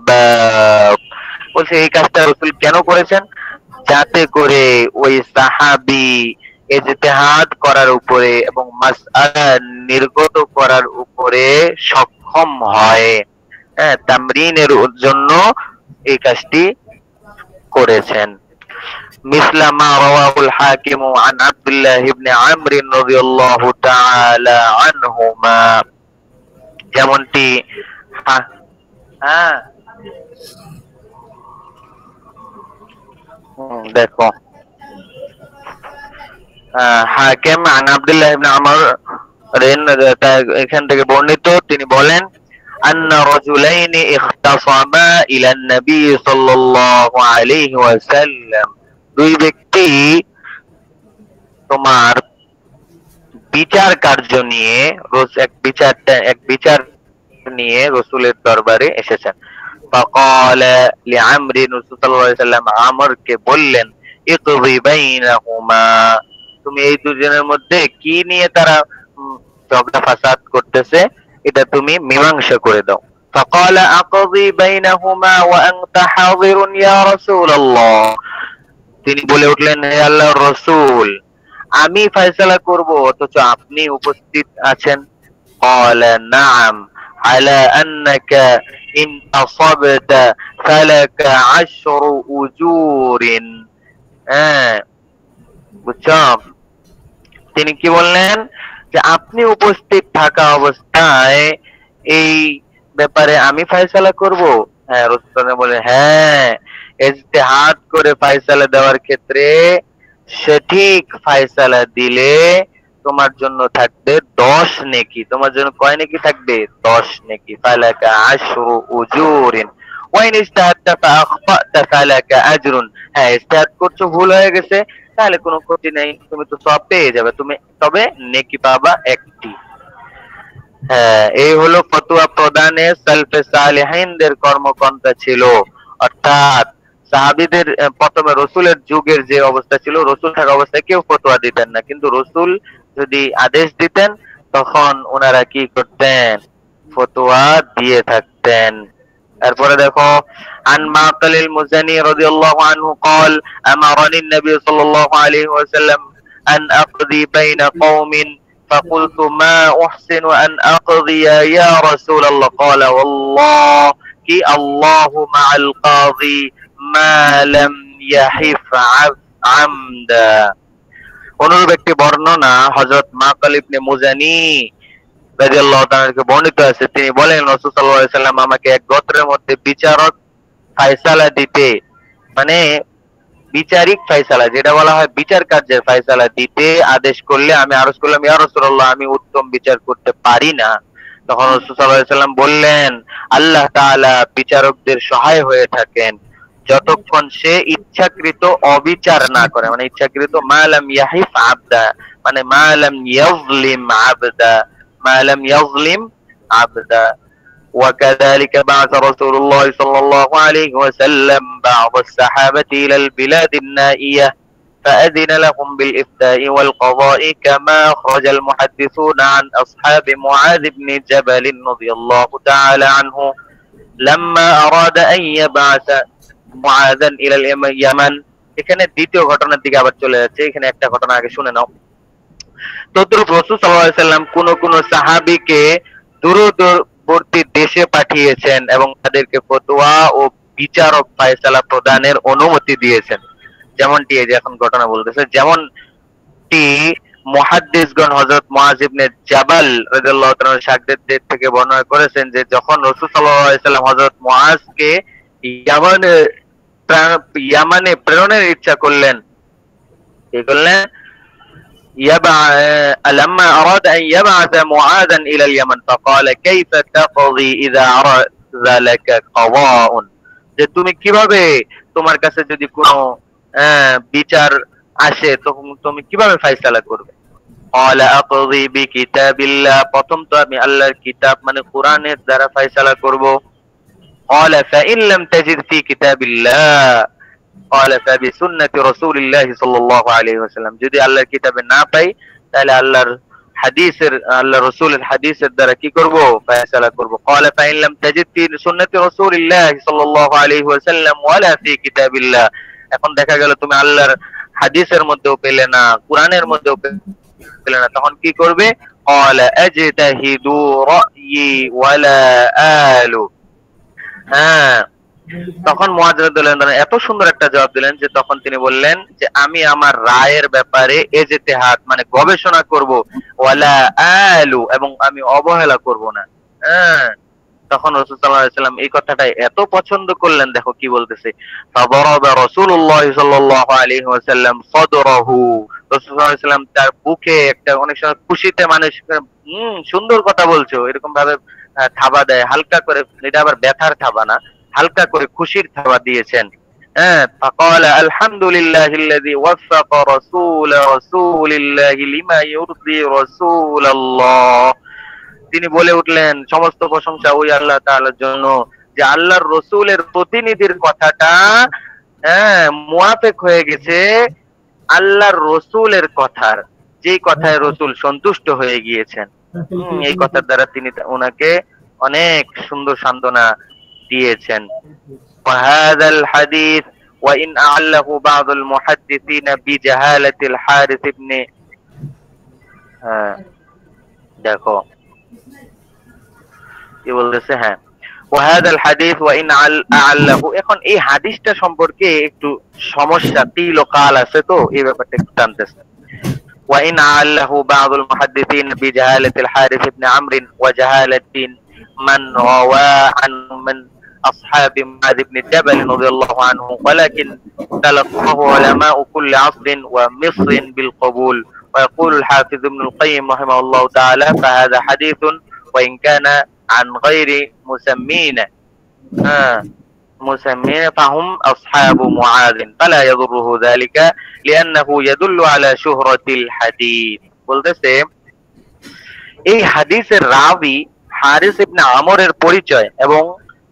বলছে এই কাজটা রসুল কেন করেছেন? যাতে করে ওই সাহাবী ইজতিহাদ করার উপরে এবং মাসআলা নির্গত করার উপরে সক্ষম হয়। তামরিনের জন্য এই কাজটি করেছেন। মিসলা মা রাওয়াহুল হাকিম আন আব্দুল্লাহ ইবনে আমর রাদিয়াল্লাহু তাআলা আনহুমা, যেমনটি দেখো হাকিম আন আব্দুল্লাহ ইবনে আমর এখান থেকে বর্ণিত, তিনি বলেন আন্না রাজুলাইনি ইখতাসামা ইলা নবী সাল্লাল্লাহু আলাইহি ওয়াসাল্লাম, দুই ব্যক্তি তোমার বিচার কার্য নিয়ে এক বিচার নিয়ে রাসূলের দরবারে এসেছেন। ফাকালা লিআমর, রাসূল সাল্লাল্লাহু আলাইহি ওয়াসাল্লাম আমরকে বললেন ইকদি বাইনাহুমা, তুমি এই দুজনের মধ্যে কি নিয়ে তারা ঝগড়া ফাসাদ করতেছে এটা তুমি মীমাংসা করে দাও। ফাকালা আকদি বাইনাহুমা ওয়া আনতা হাযিরুন ইয়া রাসূলুল্লাহ, তিনি বলে উঠলেন হে আল্লাহর রাসূল, আমি ফয়সালা করব অথচ আপনি উপস্থিত আছেন। ক্বালা নাআম আলা আন্নাকা ইন আসাবতা ফালাকা 10 উজুরিন, হ্যাঁ, বুঝছো? তিনি কি বললেন যে আপনি উপস্থিত থাকা অবস্থায় এই ব্যাপারে আমি ফয়সালা করব? হ্যাঁ, রাসূল বলে হ্যাঁ, ইজতিহাদ করে ফয়সালা দেওয়ার ক্ষেত্রে সঠিক ফয়সালা দিলে তোমার জন্য থাকবে 10 নেকি। তোমার জন্য কয় নেকি থাকবে? 10 নেকি। ফালাকা আশরু উজুরিন ওয়া ইন ইজতাহাদতা ফাআখতা'তা ফালাকা আজরুন। হ্যাঁ, ইজতিহাদ করছো, ভুল হয়ে গেছে, তাহলে কোনো ক্ষতি নেই, তুমি তো সব পেয়ে যাবে, তুমি তবে নেকি পাবা একটি। হ্যাঁ, এই হলো ফতোয়া প্রদানে সালফে সালেহিনদের কর্মপন্থা ছিল। অর্থাৎ সাহাবীদের প্রথমে রসুলের যুগের যে অবস্থা ছিল, রসুল থাকা অবস্থায় কেউ ফতোয়া দিতেন না, কিন্তু রসুল যদি আদেশ দিতেন তখন ওনারা কি করতেন? ফতোয়া দিয়ে থাকতেন। এরপরে দেখো, আন মাকালিল মুজানি রাদিয়াল্লাহু আনহু قال امرني النبي صلى الله عليه وسلم ان اقضي بين قوم فقلت ما احسن ان اقضي يا رسول الله قال والله الله مع القاضي ما لم يحف عمدا। অনুরূপ একটি বর্ণনা হযরত মাকাল ইবনে মুজানি রাদিয়াল্লাহু তাআলা থেকে বর্ণিত আছে। তিনি বলেন রাসূল সাল্লাল্লাহু আলাইহি সাল্লাম আমাকে এক গোত্রের মধ্যে বিচারক ফয়সালা দিতে, মানে বিচারিক ফয়সালা যেটা বলা হয় বিচার কার্যের ফয়সালা দিতে আদেশ করলে আমি আরজ করলাম, ইয়া রাসূলুল্লাহ আমি উত্তম বিচার করতে পারি না। তখন রাসূল সাল্লাল্লাহু আলাইহি সাল্লাম বললেন, আল্লাহ তাআলা বিচারকদের সহায় হয়ে থাকেন যতক্ষণ সে ইচ্ছাকৃত অবিচার না করে, মানে ইচ্ছাকৃত মালাম ইয়াহিফ আবদা, মানে মালাম ইয়াজলিম আবদা, মালাম ইয়াজলিম আবদা। وكذلك بعث رسول الله صلى الله عليه وسلم بعض الصحابة إلى البلاد النائية فأذن لهم بالإفتاء والقضاء كما أخرج المحدثون عن أصحاب معاذ بن جبل رضي الله تعالى عنه لما أراد أن يبعث معاذا إلى اليمن। এখানে দ্বিতীয় ঘটনার দিকে আবার চলে যাচ্ছে, এখানে একটা ঘটনা আগে শুনে নাও। তদ্রূপ রাসূল সাল্লাল্লাহু আলাইহি ওয়াসাল্লাম কোন সাহাবীকে দূরবর্তী দেশে পাঠিয়েছেন এবং তাদেরকে ফতোয়া ও বিচারক ফয়সালা প্রদানের অনুমতি দিয়েছেন। যেমনটি এই যে এখন ঘটনা বলতেছে, যেমনটি মুহাদ্দিসগণ হযরত মুআজ ইবনে জাবাল রাদিয়াল্লাহু তাআলা শাগিরদের থেকে বর্ণনা করেছেন যে যখন রাসূল সাল্লাল্লাহু আলাইহি ওয়াসাল্লাম হযরত মুআজকে ইয়ামানে প্রেরণের ইচ্ছা করলেন, কি করলেন? لما أراد أن يبعث معاذا إلى اليمن فقال كيف تقضي إذا عرض لك قضاء। যে তুমি কিভাবে, তোমার কাছে যদি কোনো বিচার আসে তখন তুমি কিভাবে ফয়সালা করবে? قال أقضي بكتاب الله, প্রথম তো আমি আল্লাহর কিতাব মানে কোরআনের দ্বারা ফয়সালা করব। قال فإن لم تجد في كتاب الله قال فبسنة رسول الله صلى الله عليه وسلم, যদি আল্লাহর কিতাবে না পাই তাহলে আল্লাহর রাসূলের হাদিসের দ্বারা কি করব? ফয়সালা করব। قال فإن لم تجد في سنة رسول الله صلى الله عليه وسلم ولا في كتاب الله, এখন দেখা গেল তুমি আল্লাহর হাদিসের মধ্যেও পেলে না, কোরআনের মধ্যেও পেলে না, তখন কি করবে? قال أجتهد رأيي ولا آل। হ্যাঁ, তখন মুআয রাদিয়াল্লাহু আনহু এত সুন্দর একটা জবাব দিলেন যে তখন তিনি বললেন যে আমি আমার রায়ের ব্যাপারে ইজতিহাদ মানে গবেষণা করব, ওয়ালা আলু, এবং আমি অবহেলা করব না। হ্যাঁ, তখন রাসূল সাল্লাল্লাহু আলাইহি ওয়াসাল্লাম এই কথাটা এত পছন্দ করলেন, দেখো কি বলতেছে, ফাদারাবা রাসূলুল্লাহ সাল্লাল্লাহু আলাইহি ওয়াসাল্লাম সাদরাহু, রাসূল সাল্লাল্লাহু আলাইহি ওয়াসাল্লাম তার বুকে একটা, অনেক সময় খুশিতে মানুষ সুন্দর কথা বলছো এরকম ভাবে থাবা দেয় হালকা করে, এটা আবার ব্যথার থাবা না, হালকা করে খুশির থাবা দিয়েছেন। হ্যাঁ, ফাকাল আলহামদুলিল্লাহিল্লাযী ওয়াফাকা রাসূলিল্লাহি লিমা ইউরদি রাসূলুল্লাহ, তিনি বলে উঠলেন সমস্ত প্রশংসা ওই আল্লাহ তাআলার জন্য যে আল্লাহর রাসূলের প্রতিনিধির কথাটা মুয়াফিক হয়ে গেছে আল্লাহর রাসূলের কথার, যেই কথায় রাসূল সন্তুষ্ট হয়ে গিয়েছেন। এই কথার দ্বারা তিনি ওনাকে অনেক সুন্দর সান্ত্বনা দিয়েছেন। وهذا الحديث وإن أعله بعض المحدثين بجهالة الحارث بن দেখো কি বলতেছে, হ্যাঁ, وهذا الحديث وإن أعله এখন এই হাদিসটা সম্পর্কে একটু সমস্যা তিল ও কাল আছে তো এই ব্যাপারটা একটু টানতেছে وإن أعله بعض المحدثين بجهالة الحارث بن عمرو وجهالة من روى عن من أصحاب معاذ بن جبل رضي الله عنه ولكن تلقاه علماء كل عصر ومصر بالقبول ويقول الحافظ ابن القيم رحمه الله تعالى فهذا حديث وإن كان عن غير مسمين مسمين فهم أصحاب معاذ فلا يضره ذلك لأنه يدل على شهرة الحديث বলতেছে এই হাদিসের রাবি হারিস ইবনে আমরের পরিচয় এবং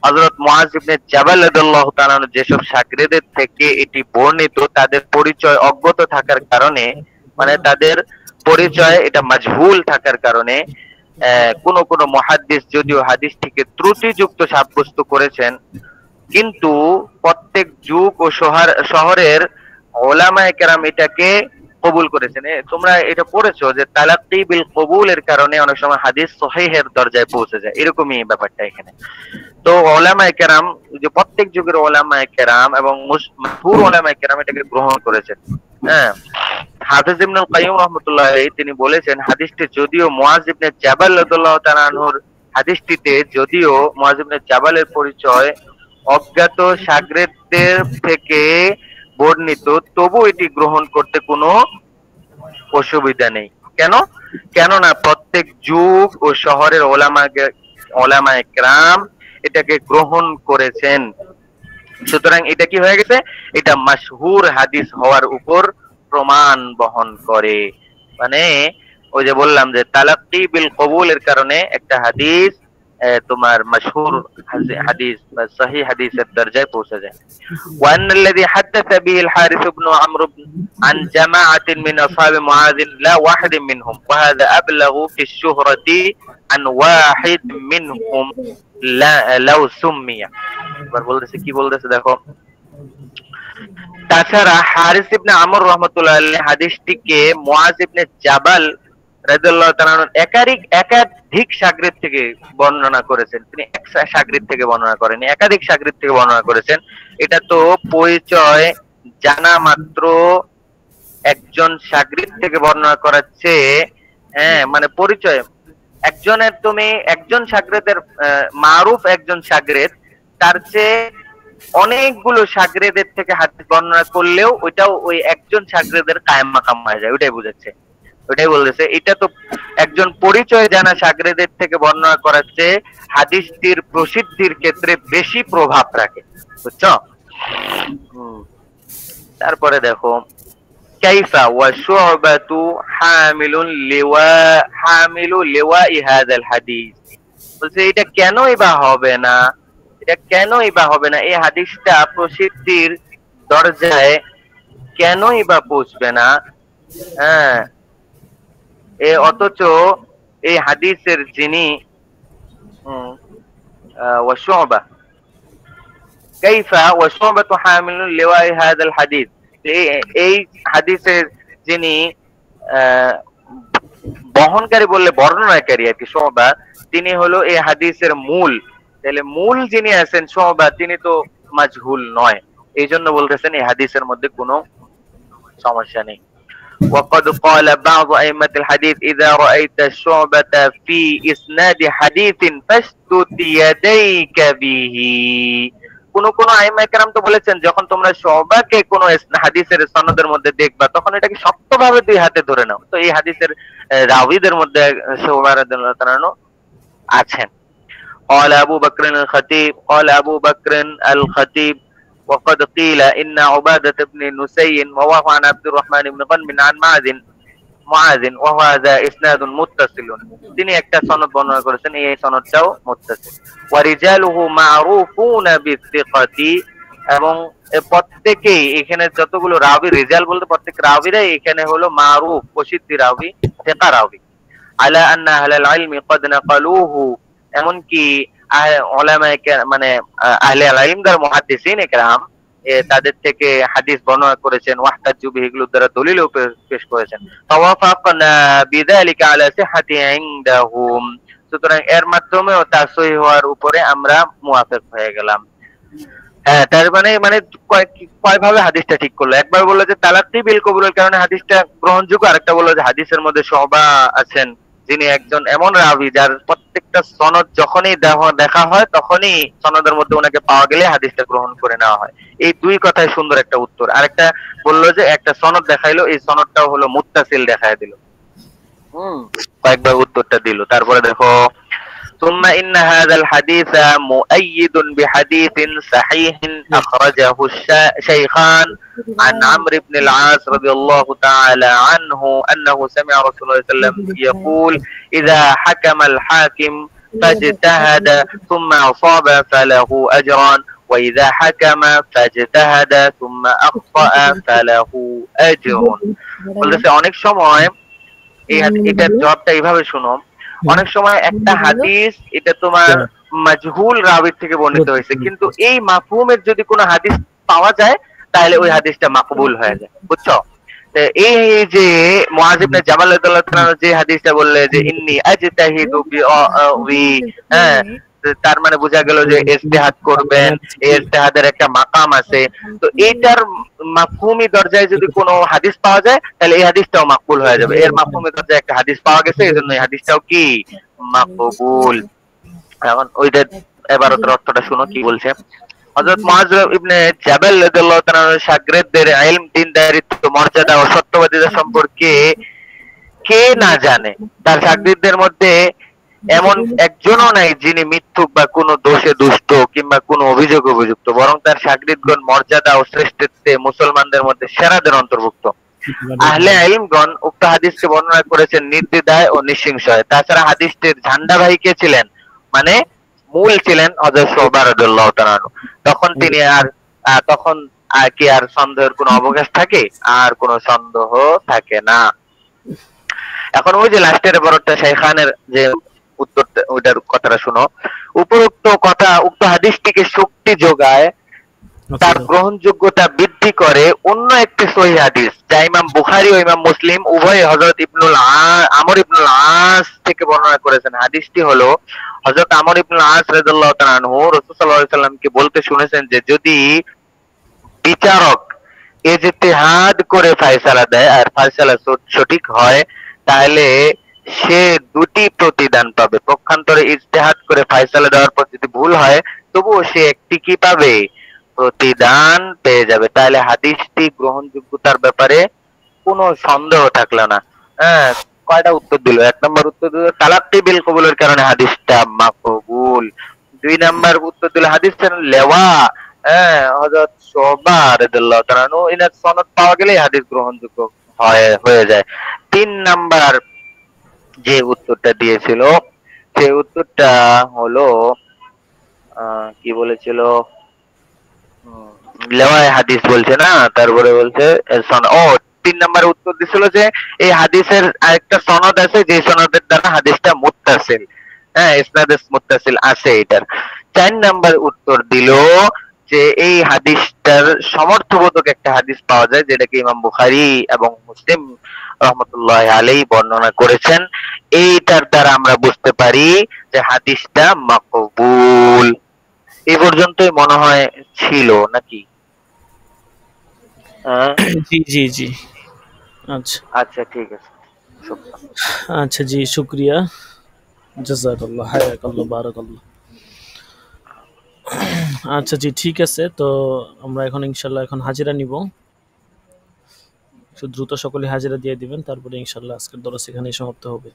হযরত মুআজ ইবনে জাবাল রাদিয়াল্লাহু তাআলা যেসব শাগিরদের থেকে এটি বর্ণিত তাদের পরিচয় অজ্ঞত থাকার কারণে মানে তাদের পরিচয় এটা মাজহুল থাকার কারণে কোন কোন মুহাদ্দিস যদিও হাদিসটিকে ত্রুটিযুক্ত সাব্যস্ত করেছেন কিন্তু প্রত্যেক যুগ ও শহরের উলামায়ে কেরাম এটাকে কবুল করেছেন। তোমরা এটা পড়েছো যে তালাক্কি বিল কবুলের কারণে অনেক সময় হাদিস সহিহের দরজায় পৌঁছে যায়, এরকমই ব্যাপারটা এখানে। তো উলামায়ে কেরাম যে প্রত্যেক যুগের উলামায়ে কেরাম এবং মাশহুর উলামায়ে কেরাম এটাকে গ্রহণ করেছেন। হ্যাঁ, হাফেজ ইবনুল কাইয়্যিম রাহমাতুল্লাহ আলাইহি তিনি বলেছেন হাদিসটি যদিও মুআজ ইবনে জাবাল রাদিয়াল্লাহু তাআলা আনহুর হাদিসটিতে যদিও মুআজ ইবনে জাবালের পরিচয় অজ্ঞাত শাগিরদের থেকে বর্ণিত তবু এটি গ্রহণ করতে কোনো অসুবিধা নেই। কেন? কেননা প্রত্যেক যুগ ও শহরের উলামায়ে কেরাম এটাকে গ্রহণ করেছেন। সুতরাং এটা কি হয়ে গেছে? এটা মাশহুর হাদিস হওয়ার উপর প্রমাণ বহন করে। মানে ওই যে বললাম যে তালাক্কি বিল কবুলের কারণে একটা হাদিস তোমার মাশহুর হাদিস বা সহিহ হাদিসের দরজায় পৌঁছে যায়। وأن الذي حدث به الحارث بن عمرو عن جماعة من أصحاب معاذ لا واحد منهم وهذا أبلغ في الشهرة عن واحد منهم لو سمي। এবার বলতেছে কি বলতেছে দেখো, তাছাড়া হারিস ইবনে আমর রাহমাতুল্লাহ আলাইহি হাদিসটিকে মুআজ ইবনে জাবাল রাদিয়াল্লাহু তাআলা একাধিক শাগিরদ থেকে বর্ণনা করেছেন। তিনি এক শাগিরদ থেকে বর্ণনা করেননি, একাধিক শাগিরদ থেকে বর্ণনা করেছেন। এটা তো পরিচয় জানা মাত্র একজন শাগিরদ থেকে বর্ণনা করাচ্ছে, হ্যাঁ মানে পরিচয় একজনের তুমি একজন শাগিরদের মারুফ একজন শাগিরদ তার চেয়ে অনেকগুলো শাগিরদের থেকে হাদিস বর্ণনা করলেও ওইটাও ওই একজন শাগিরদের কায়েম মাকাম হয়ে যায়, ওইটাই বুঝাচ্ছে, ওইটাই বলতেছে। এটা তো একজন পরিচয় জানা শাগিরদের থেকে বর্ণনা করাচ্ছে হাদিসটির প্রসিদ্ধির ক্ষেত্রে বেশি প্রভাব রাখে, বুঝছো? তারপরে দেখো কাইফা ওয়া শু'বাতু হামিলু লিওয়াই হাযাল হাদিস, বলছে এটা কেনই বা হবে না, এটা কেনই বা হবে না, এই হাদিসটা প্রসিদ্ধির দরজায় কেনই বা পৌঁছবে না। হ্যাঁ, অথচ এই হাদিসের যিনি ওয়াশুবা কাইফা ওয়াশুবাতু হামিলু লিওয়াই হাযাল হাদিস, এই হাদিসের যিনি বহনকারী বললে বর্ণনাকারী আর কি শুবা, তিনি হলো এই হাদিসের মূল। তাহলে মূল যিনি আছেন শুবা তিনি তো মাজহুল নয়, এই জন্য বলতেছেন এই হাদিসের মধ্যে কোনো সমস্যা নেই। وقد قال بعض أئمة الحديث إذا رأيت الشعبة في إسناد حديث فاشدد يديك به। কোন কোন আইমায়ে কেরাম তো বলেছেন যখন তোমরা শুবাকে কোন হাদিসের সনদের মধ্যে দেখবা তখন এটাকে শক্তভাবে দুই হাতে ধরে নাও। তো এই হাদিসের রাওয়ীদের মধ্যে শুবা রাদিয়াল্লাহু তাআলা আছেন। قال أبو بكر الخطيب قال أبو بكر الخطيب وقد قيل إن عبادة بن نسي وهو عن عبد الرحمن بن غنم عن معاذ وهو هذا إسناد متصل। তিনি একটা সনদ বর্ণনা করেছেন, এই সনদটাও মুত্তাসিল। ورجاله معروفون بالثقة, এবং প্রত্যেকেই এখানে যতগুলো রাবি রিজাল বলতে প্রত্যেক রাবিরাই এখানে হলো মারুফ প্রসিদ্ধ রাবি থিকা রাবি। আলা আন্না আহলাল ইলমি قد نقلوه, এমনকি উলামায়ে মানে আহলে ইলমদার মুহাদ্দিসিন ইকরাম তাদের থেকে হাদিস বর্ণনা করেছেন, ওয়াহতাজু বিহি এগুলোর দ্বারা দলিলও পেশ করেছেন। ফাওয়াফাকনা বিযালিকা আলা সিহহাতি ইনদাহুম, সুতরাং এর মাধ্যমেও তা সহিহ হওয়ার উপরে আমরা মুওয়াফিক হয়ে গেলাম। হ্যাঁ, তার মানে মানে কয় ভাবে হাদিসটা ঠিক করলো। একবার বললো যে তালাক্কি বিল কবুলের কারণে হাদিসটা গ্রহণযোগ্য, আরেকটা বললো যে হাদিসের মধ্যে শুবা আছেন, যিনি একজন এমন রাবী যার প্রত্যেকটা সনদ যখনই দেখা হয় তখনই সনদের মধ্যে ওনাকে পাওয়া গেলে হাদিসটা গ্রহণ করে নেওয়া হয়। এই দুই কথায় সুন্দর একটা উত্তর। আরেকটা বললো যে একটা সনদ দেখাইলো, এই সনদটাও হলো মুত্তাসিল দেখায় দিল। কয়েকবার উত্তরটা দিল। তারপরে দেখো ثم إن هذا الحديث مؤيد بحديث صحيح أخرجه الشيخان عن عمرو بن العاص رضي الله تعالى عنه أنه سمع رسول الله صلى الله عليه وسلم يقول إذا حكم الحاكم فاجتهد ثم أصاب فله أجران وإذا حكم فاجتهد ثم أخطأ فله أجر। বলতেছে অনেক সময় এটার জবাবটা এইভাবে শুনো, অনেক সময় একটা হাদিস এটা তোমার মাজহুল রাবীর থেকে বর্ণিত হয়েছে, কিন্তু এই মাফহুমের যদি কোনো হাদিস পাওয়া যায় তাহলে ওই হাদিসটা মাকবুল হয়ে যায়, বুঝছো? এই যে মুআয ইবনে জাবাল রাদিয়াল্লাহু তাআলা যে হাদিসটা বললে যে ইন্নী আজতাহিদু বি হ্যাঁ, তার মানে বোঝা গেল যে ইজতিহাদ করবেন, এই ইজতিহাদের একটা মাকাম আছে। তো এইটার মাফহুমি দরজায় যদি কোনো হাদিস পাওয়া যায় তাহলে এই হাদিসটাও মাকবুল হয়ে যাবে। এর মাফহুমি দরজায় একটা হাদিস পাওয়া গেছে, এজন্য এই হাদিসটাও কি মাকবুল। এখন ওইটা এবারতের অর্থটা শুনো কি বলছে। হযরত মুআয ইবনে জাবাল রাদিয়াল্লাহু তাআলার শাগিরদের ইলম, দ্বীনদারিত্ব, মর্যাদা ও সত্যবাদিতা সম্পর্কে কে না জানে। তার শাগিরদের মধ্যে এমন একজনও নাই যিনি মিথ্যুক বা কোনো দোষে দুষ্ট কিংবা কোনো অভিযোগে অভিযুক্ত, বরং তার শাগিরগণ মর্যাদা ও শ্রেষ্ঠত্বে মুসলমানদের মধ্যে সেরাদের অন্তর্ভুক্ত। আহলে ইলমগণ উক্ত হাদিসকে বর্ণনা করেছেন নির্দ্বিধায় ও নিঃসংশয়ে। তাছাড়া হাদিসটির ঝান্ডাবাহী কে ছিলেন, মানে মূল ছিলেন হযরত শুবা রাদিয়াল্লাহু তাআলা আনহু। তখন তিনি তখন কি আর সন্দেহের কোনো অবকাশ থাকে? আর কোনো সন্দেহ থাকে না। এখন ওই যে লাস্টের বড়টা শাইখানের যে উত্তরটা, ওইটার কথাটা শুনো। উপরোক্ত কথা উক্ত হাদিসটিকে শক্তি যোগায়, তার গ্রহণযোগ্যতা বৃদ্ধি করে অন্য একটি সহিহ হাদিস যা ইমাম বুখারী ও ইমাম মুসলিম উভয় হযরত আমর ইবনুল আস থেকে বর্ণনা করেছেন। হাদিসটি হলো হযরত আমর ইবনুল আস রাদিয়াল্লাহু তাআলা আনহু রাসূল সাল্লাল্লাহু আলাইহি সাল্লামকে বলতে শুনেছেন যে যদি বিচারক ইজতিহাদ করে ফয়সালা দেয় আর ফয়সালা সঠিক হয় তাহলে সে দুটি প্রতিদান পাবে। পক্ষান্তরে ইজতিহাদ করে ফয়সালা দেওয়ার পর যদি ভুল হয় তবুও সে একটি কি পাবে? প্রতিদান পেয়ে যাবে। তাহলে হাদিসটি গ্রহণযোগ্যতার ব্যাপারে কোনো সন্দেহ থাকলো না। হ্যাঁ, কয়টা উত্তর দিল? এক নম্বর উত্তর দিল তালাক্কি বিল কবুলের কারণে হাদিসটা মাকবুল। দুই নম্বর উত্তর দিল হাদিসের লেওয়া, হ্যাঁ, হযরত শুবা রাদিয়াল্লাহু তাআলা আনহু এর সনদ পাওয়া গেলে হাদিস গ্রহণযোগ্য হয়ে যায়। তিন নাম্বার যে উত্তরটা দিয়েছিল সেই উত্তরটা হলো কি বলেছিল, লেওয়ায় হাদিস বলছে না, তারপরে বলছে ও 3 নম্বরে উত্তর দিছিল যে এই হাদিসের আরেকটা সনদ আছে যে সনদের দ্বারা হাদিসটা মুত্তাসিল, হ্যাঁ, ইসনাদে মুত্তাসিল আছে এটার। 4 নাম্বার উত্তর দিল যে এই হাদিসটার সমর্থবোধক একটা হাদিস পাওয়া যায় যেটাকে ইমাম বুখারী এবং মুসলিম রহমতুল্লাহ আলাইহি বর্ণনা করেছেন। এইটার দ্বারা আমরা বুঝতে পারি যে হাদিসটা মাকবুল। এই পর্যন্তই মনে হয় ছিল নাকি? জি জি জি, আচ্ছা আচ্ছা ঠিক আছে, আচ্ছা জি, শুক্রিয়া, জাযাকাল্লাহ, হায়াকাল্লাহ, বারাকাল্লাহ। আচ্ছা জি, ঠিক আছে। তো আমরা এখন ইনশাল্লাহ এখন হাজিরা নিব। দ্রুত সকলে হাজিরা দিয়ে দিবেন, তারপরে ইনশাল্লাহ আজকের দরস এখানেই সমাপ্ত হবে।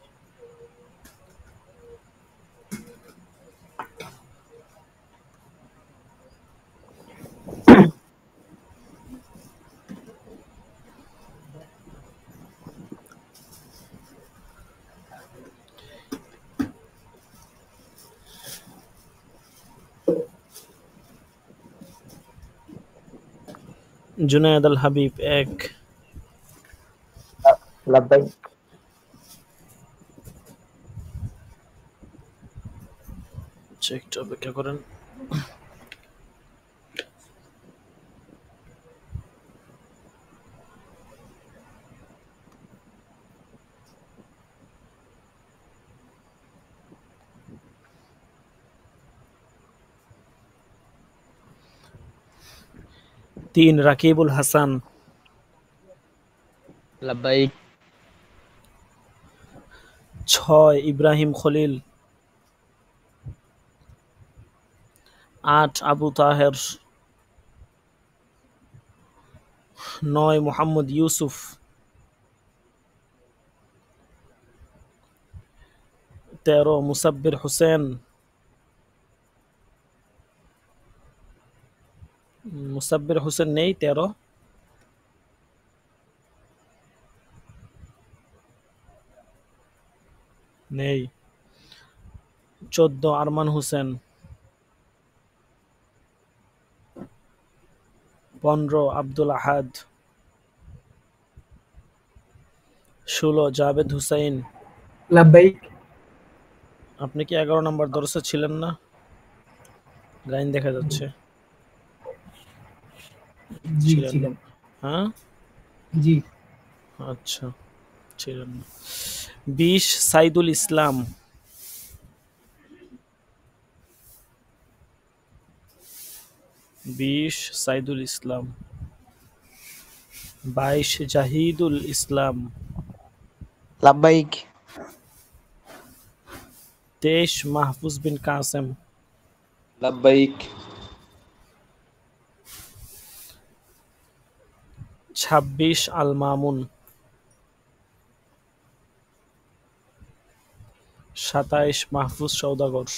জুনায়েদ আল হাবিব 1। লাব্বাইক। একটু অপেক্ষা করেন। 3 রাকিবুল হাসান, লাব্বাইক 6 ইব্রাহিম খলিল, 8 আবু তাহের, 9 মোহাম্মদ ইউসুফ, 13 মুসাব্বির হোসেন, মুসাব্বির হোসেন নেই 13, নেই। 14 আরমান হোসেন, 15 আব্দুল আহাদ, 16 জাবেদ হুসাইন। লাব্বাইক আপনি কি 11 নম্বর দরসে ছিলেন না? লাইন দেখা যাচ্ছে। জি ছিলেন না? ছিলাম। হ্যাঁ, জি আচ্ছা, ছিলেন না। 20 সাইদুল ইসলাম, 20 সাইদুল ইসলাম, 22 জাহিদুল ইসলাম, লাব্বাইক 23 মাহফুজ বিন কাসেম, লাব্বাইক 26 আল মামুন, 27 মাহফুজ সওদাগর,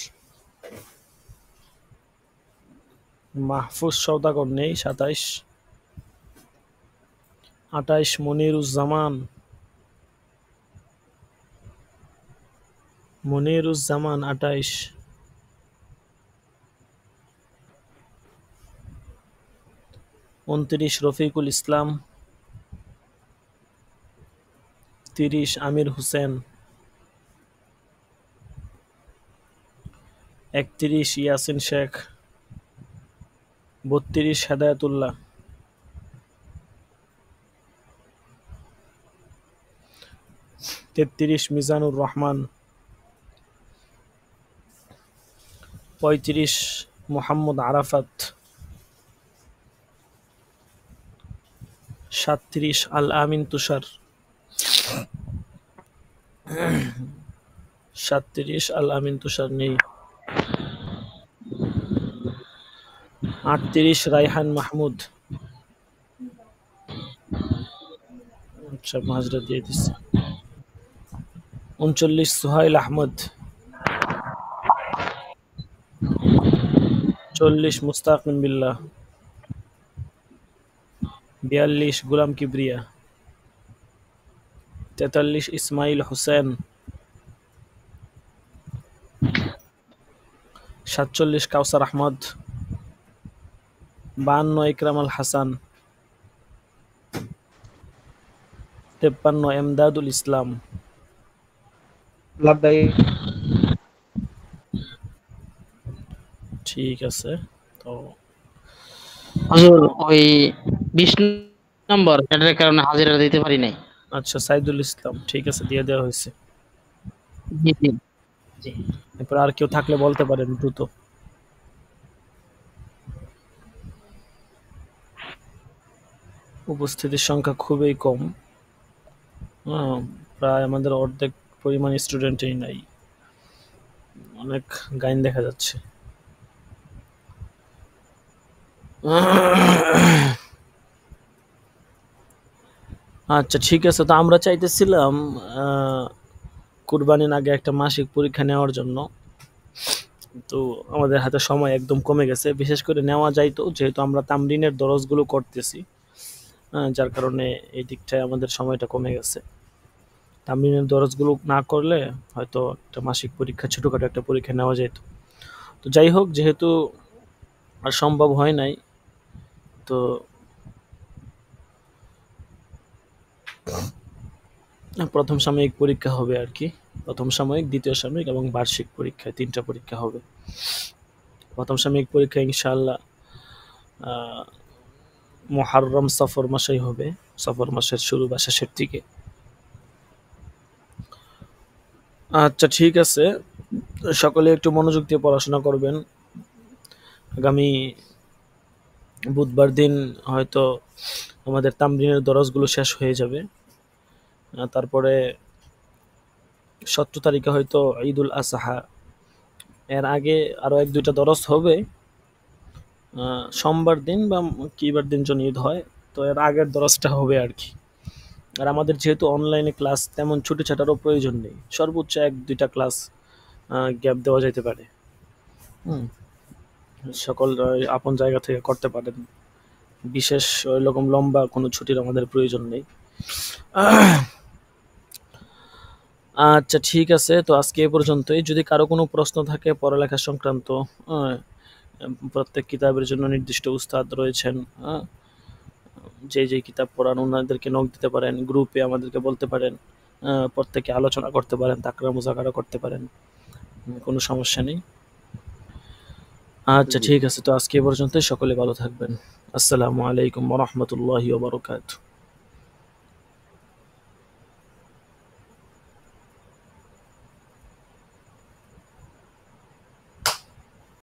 মাহফুজ সওদাগর নেই 27। 28 মনিরুজ্জামান, মনিরুজ্জামান 28। 29 রফিকুল ইসলাম, 30 আমির হোসেন, 31 ইয়াসিন শেখ, 32 হেদায়েতুল্লাহ, 33 মিজানুর রহমান, 35 মোহাম্মদ আরাফাত, 37 আল আমিন তুষার, 37 আল আমিন তুষার নেই। 38 রায়হান মাহমুদ, আচ্ছা মাঝরা দিয়ে দিচ্ছি। 39 সুহাইল আহমদ, 40 মুস্তাকিম বিল্লাহ, 42 গুলাম কিবরিয়া, 43 ইসমাইল হোসেন, 47 কাউসার আহমদ, 52 ইকরাম আল হাসান, 53 এমদাদুল ইসলাম। লাব্বাইক ঠিক আছে, তো হুজুর ওই 20 নম্বর এটার কারণে হাজিরা দিতে পারি নাই। আচ্ছা সাইদুল ইসলাম, ঠিক আছে, দিয়ে দেওয়া হয়েছে। জি জি জি। এরপর আর কেউ থাকলে বলতে পারেন দ্রুত। উপস্থিতির সংখ্যা খুবই কম, প্রায় আমাদের অর্ধেক পরিমাণ স্টুডেন্টই নাই, অনেক গাইন দেখা যাচ্ছে। আচ্ছা ঠিক আছে, তো আমরা চাইতেছিলাম কুরবানির আগে একটা মাসিক পরীক্ষা নেওয়ার জন্য, তো আমাদের হাতে সময় একদম কমে গেছে। বিশেষ করে নেওয়া যাইতো, যেহেতু আমরা তামরিনের দরজগুলো করতেছি, যার কারণে এই দিকটায় আমাদের সময়টা কমে গেছে। তামরিনের দরজগুলো না করলে হয়তো একটা মাসিক পরীক্ষা, ছোটোখাটো একটা পরীক্ষা নেওয়া যেত। তো যাই হোক, যেহেতু আর সম্ভব হয় নাই, তো প্রথম সাময়িক পরীক্ষা হবে আর কি। প্রথম সাময়িক, দ্বিতীয় সাময়িক এবং বার্ষিক পরীক্ষায় 3টা পরীক্ষা হবে। প্রথম সাময়িক পরীক্ষা ইনশাআল্লাহ মুহররম সফর মাসেই হবে, সফর মাসের শুরু বা শেষের দিকে। আচ্ছা ঠিক আছে, সকলে একটু মনোযোগ দিয়ে পড়াশোনা করবেন। আগামী বুধবার দিন হয়তো আমাদের তামরিনের দরজগুলো শেষ হয়ে যাবে। তারপরে 17 তারিখে হয়তো ঈদুল আজহা, এর আগে আরো 1-2টা দরজ হবে সোমবার দিন বা কিবার দিন যেন ঈদ হয়, তো এর আগের দরজটা হবে আর কি। আর আমাদের যেহেতু অনলাইনে ক্লাস, তেমন ছুটিছাটারও প্রয়োজন নেই, সর্বোচ্চ 1-2টা ক্লাস গ্যাপ দেওয়া যেতে পারে। হুম, সকল আপন জায়গা থেকে করতে পারেন, বিশেষ ওইরকম লম্বা কোনো ছুটির আমাদের প্রয়োজন নেই। আচ্ছা ঠিক আছে, তো আজকে এ পর্যন্তই। যদি কারো কোনো প্রশ্ন থাকে পড়ালেখা সংক্রান্ত, প্রত্যেক কিতাবের জন্য নির্দিষ্ট উস্তাদ রয়েছেন, যে কিতাব পড়ান ওনাদেরকে নক দিতে পারেন, গ্রুপে আমাদেরকে বলতে পারেন, প্রত্যেকে আলোচনা করতে পারেন, তাকরা মুজাকারা করতে পারেন, কোনো সমস্যা নেই। আচ্ছা ঠিক আছে, তো আজকে এ পর্যন্তই। সকলে ভালো থাকবেন। আসসালামু আলাইকুম ওয়া রাহমাতুল্লাহি ওয়া বারাকাতুহু।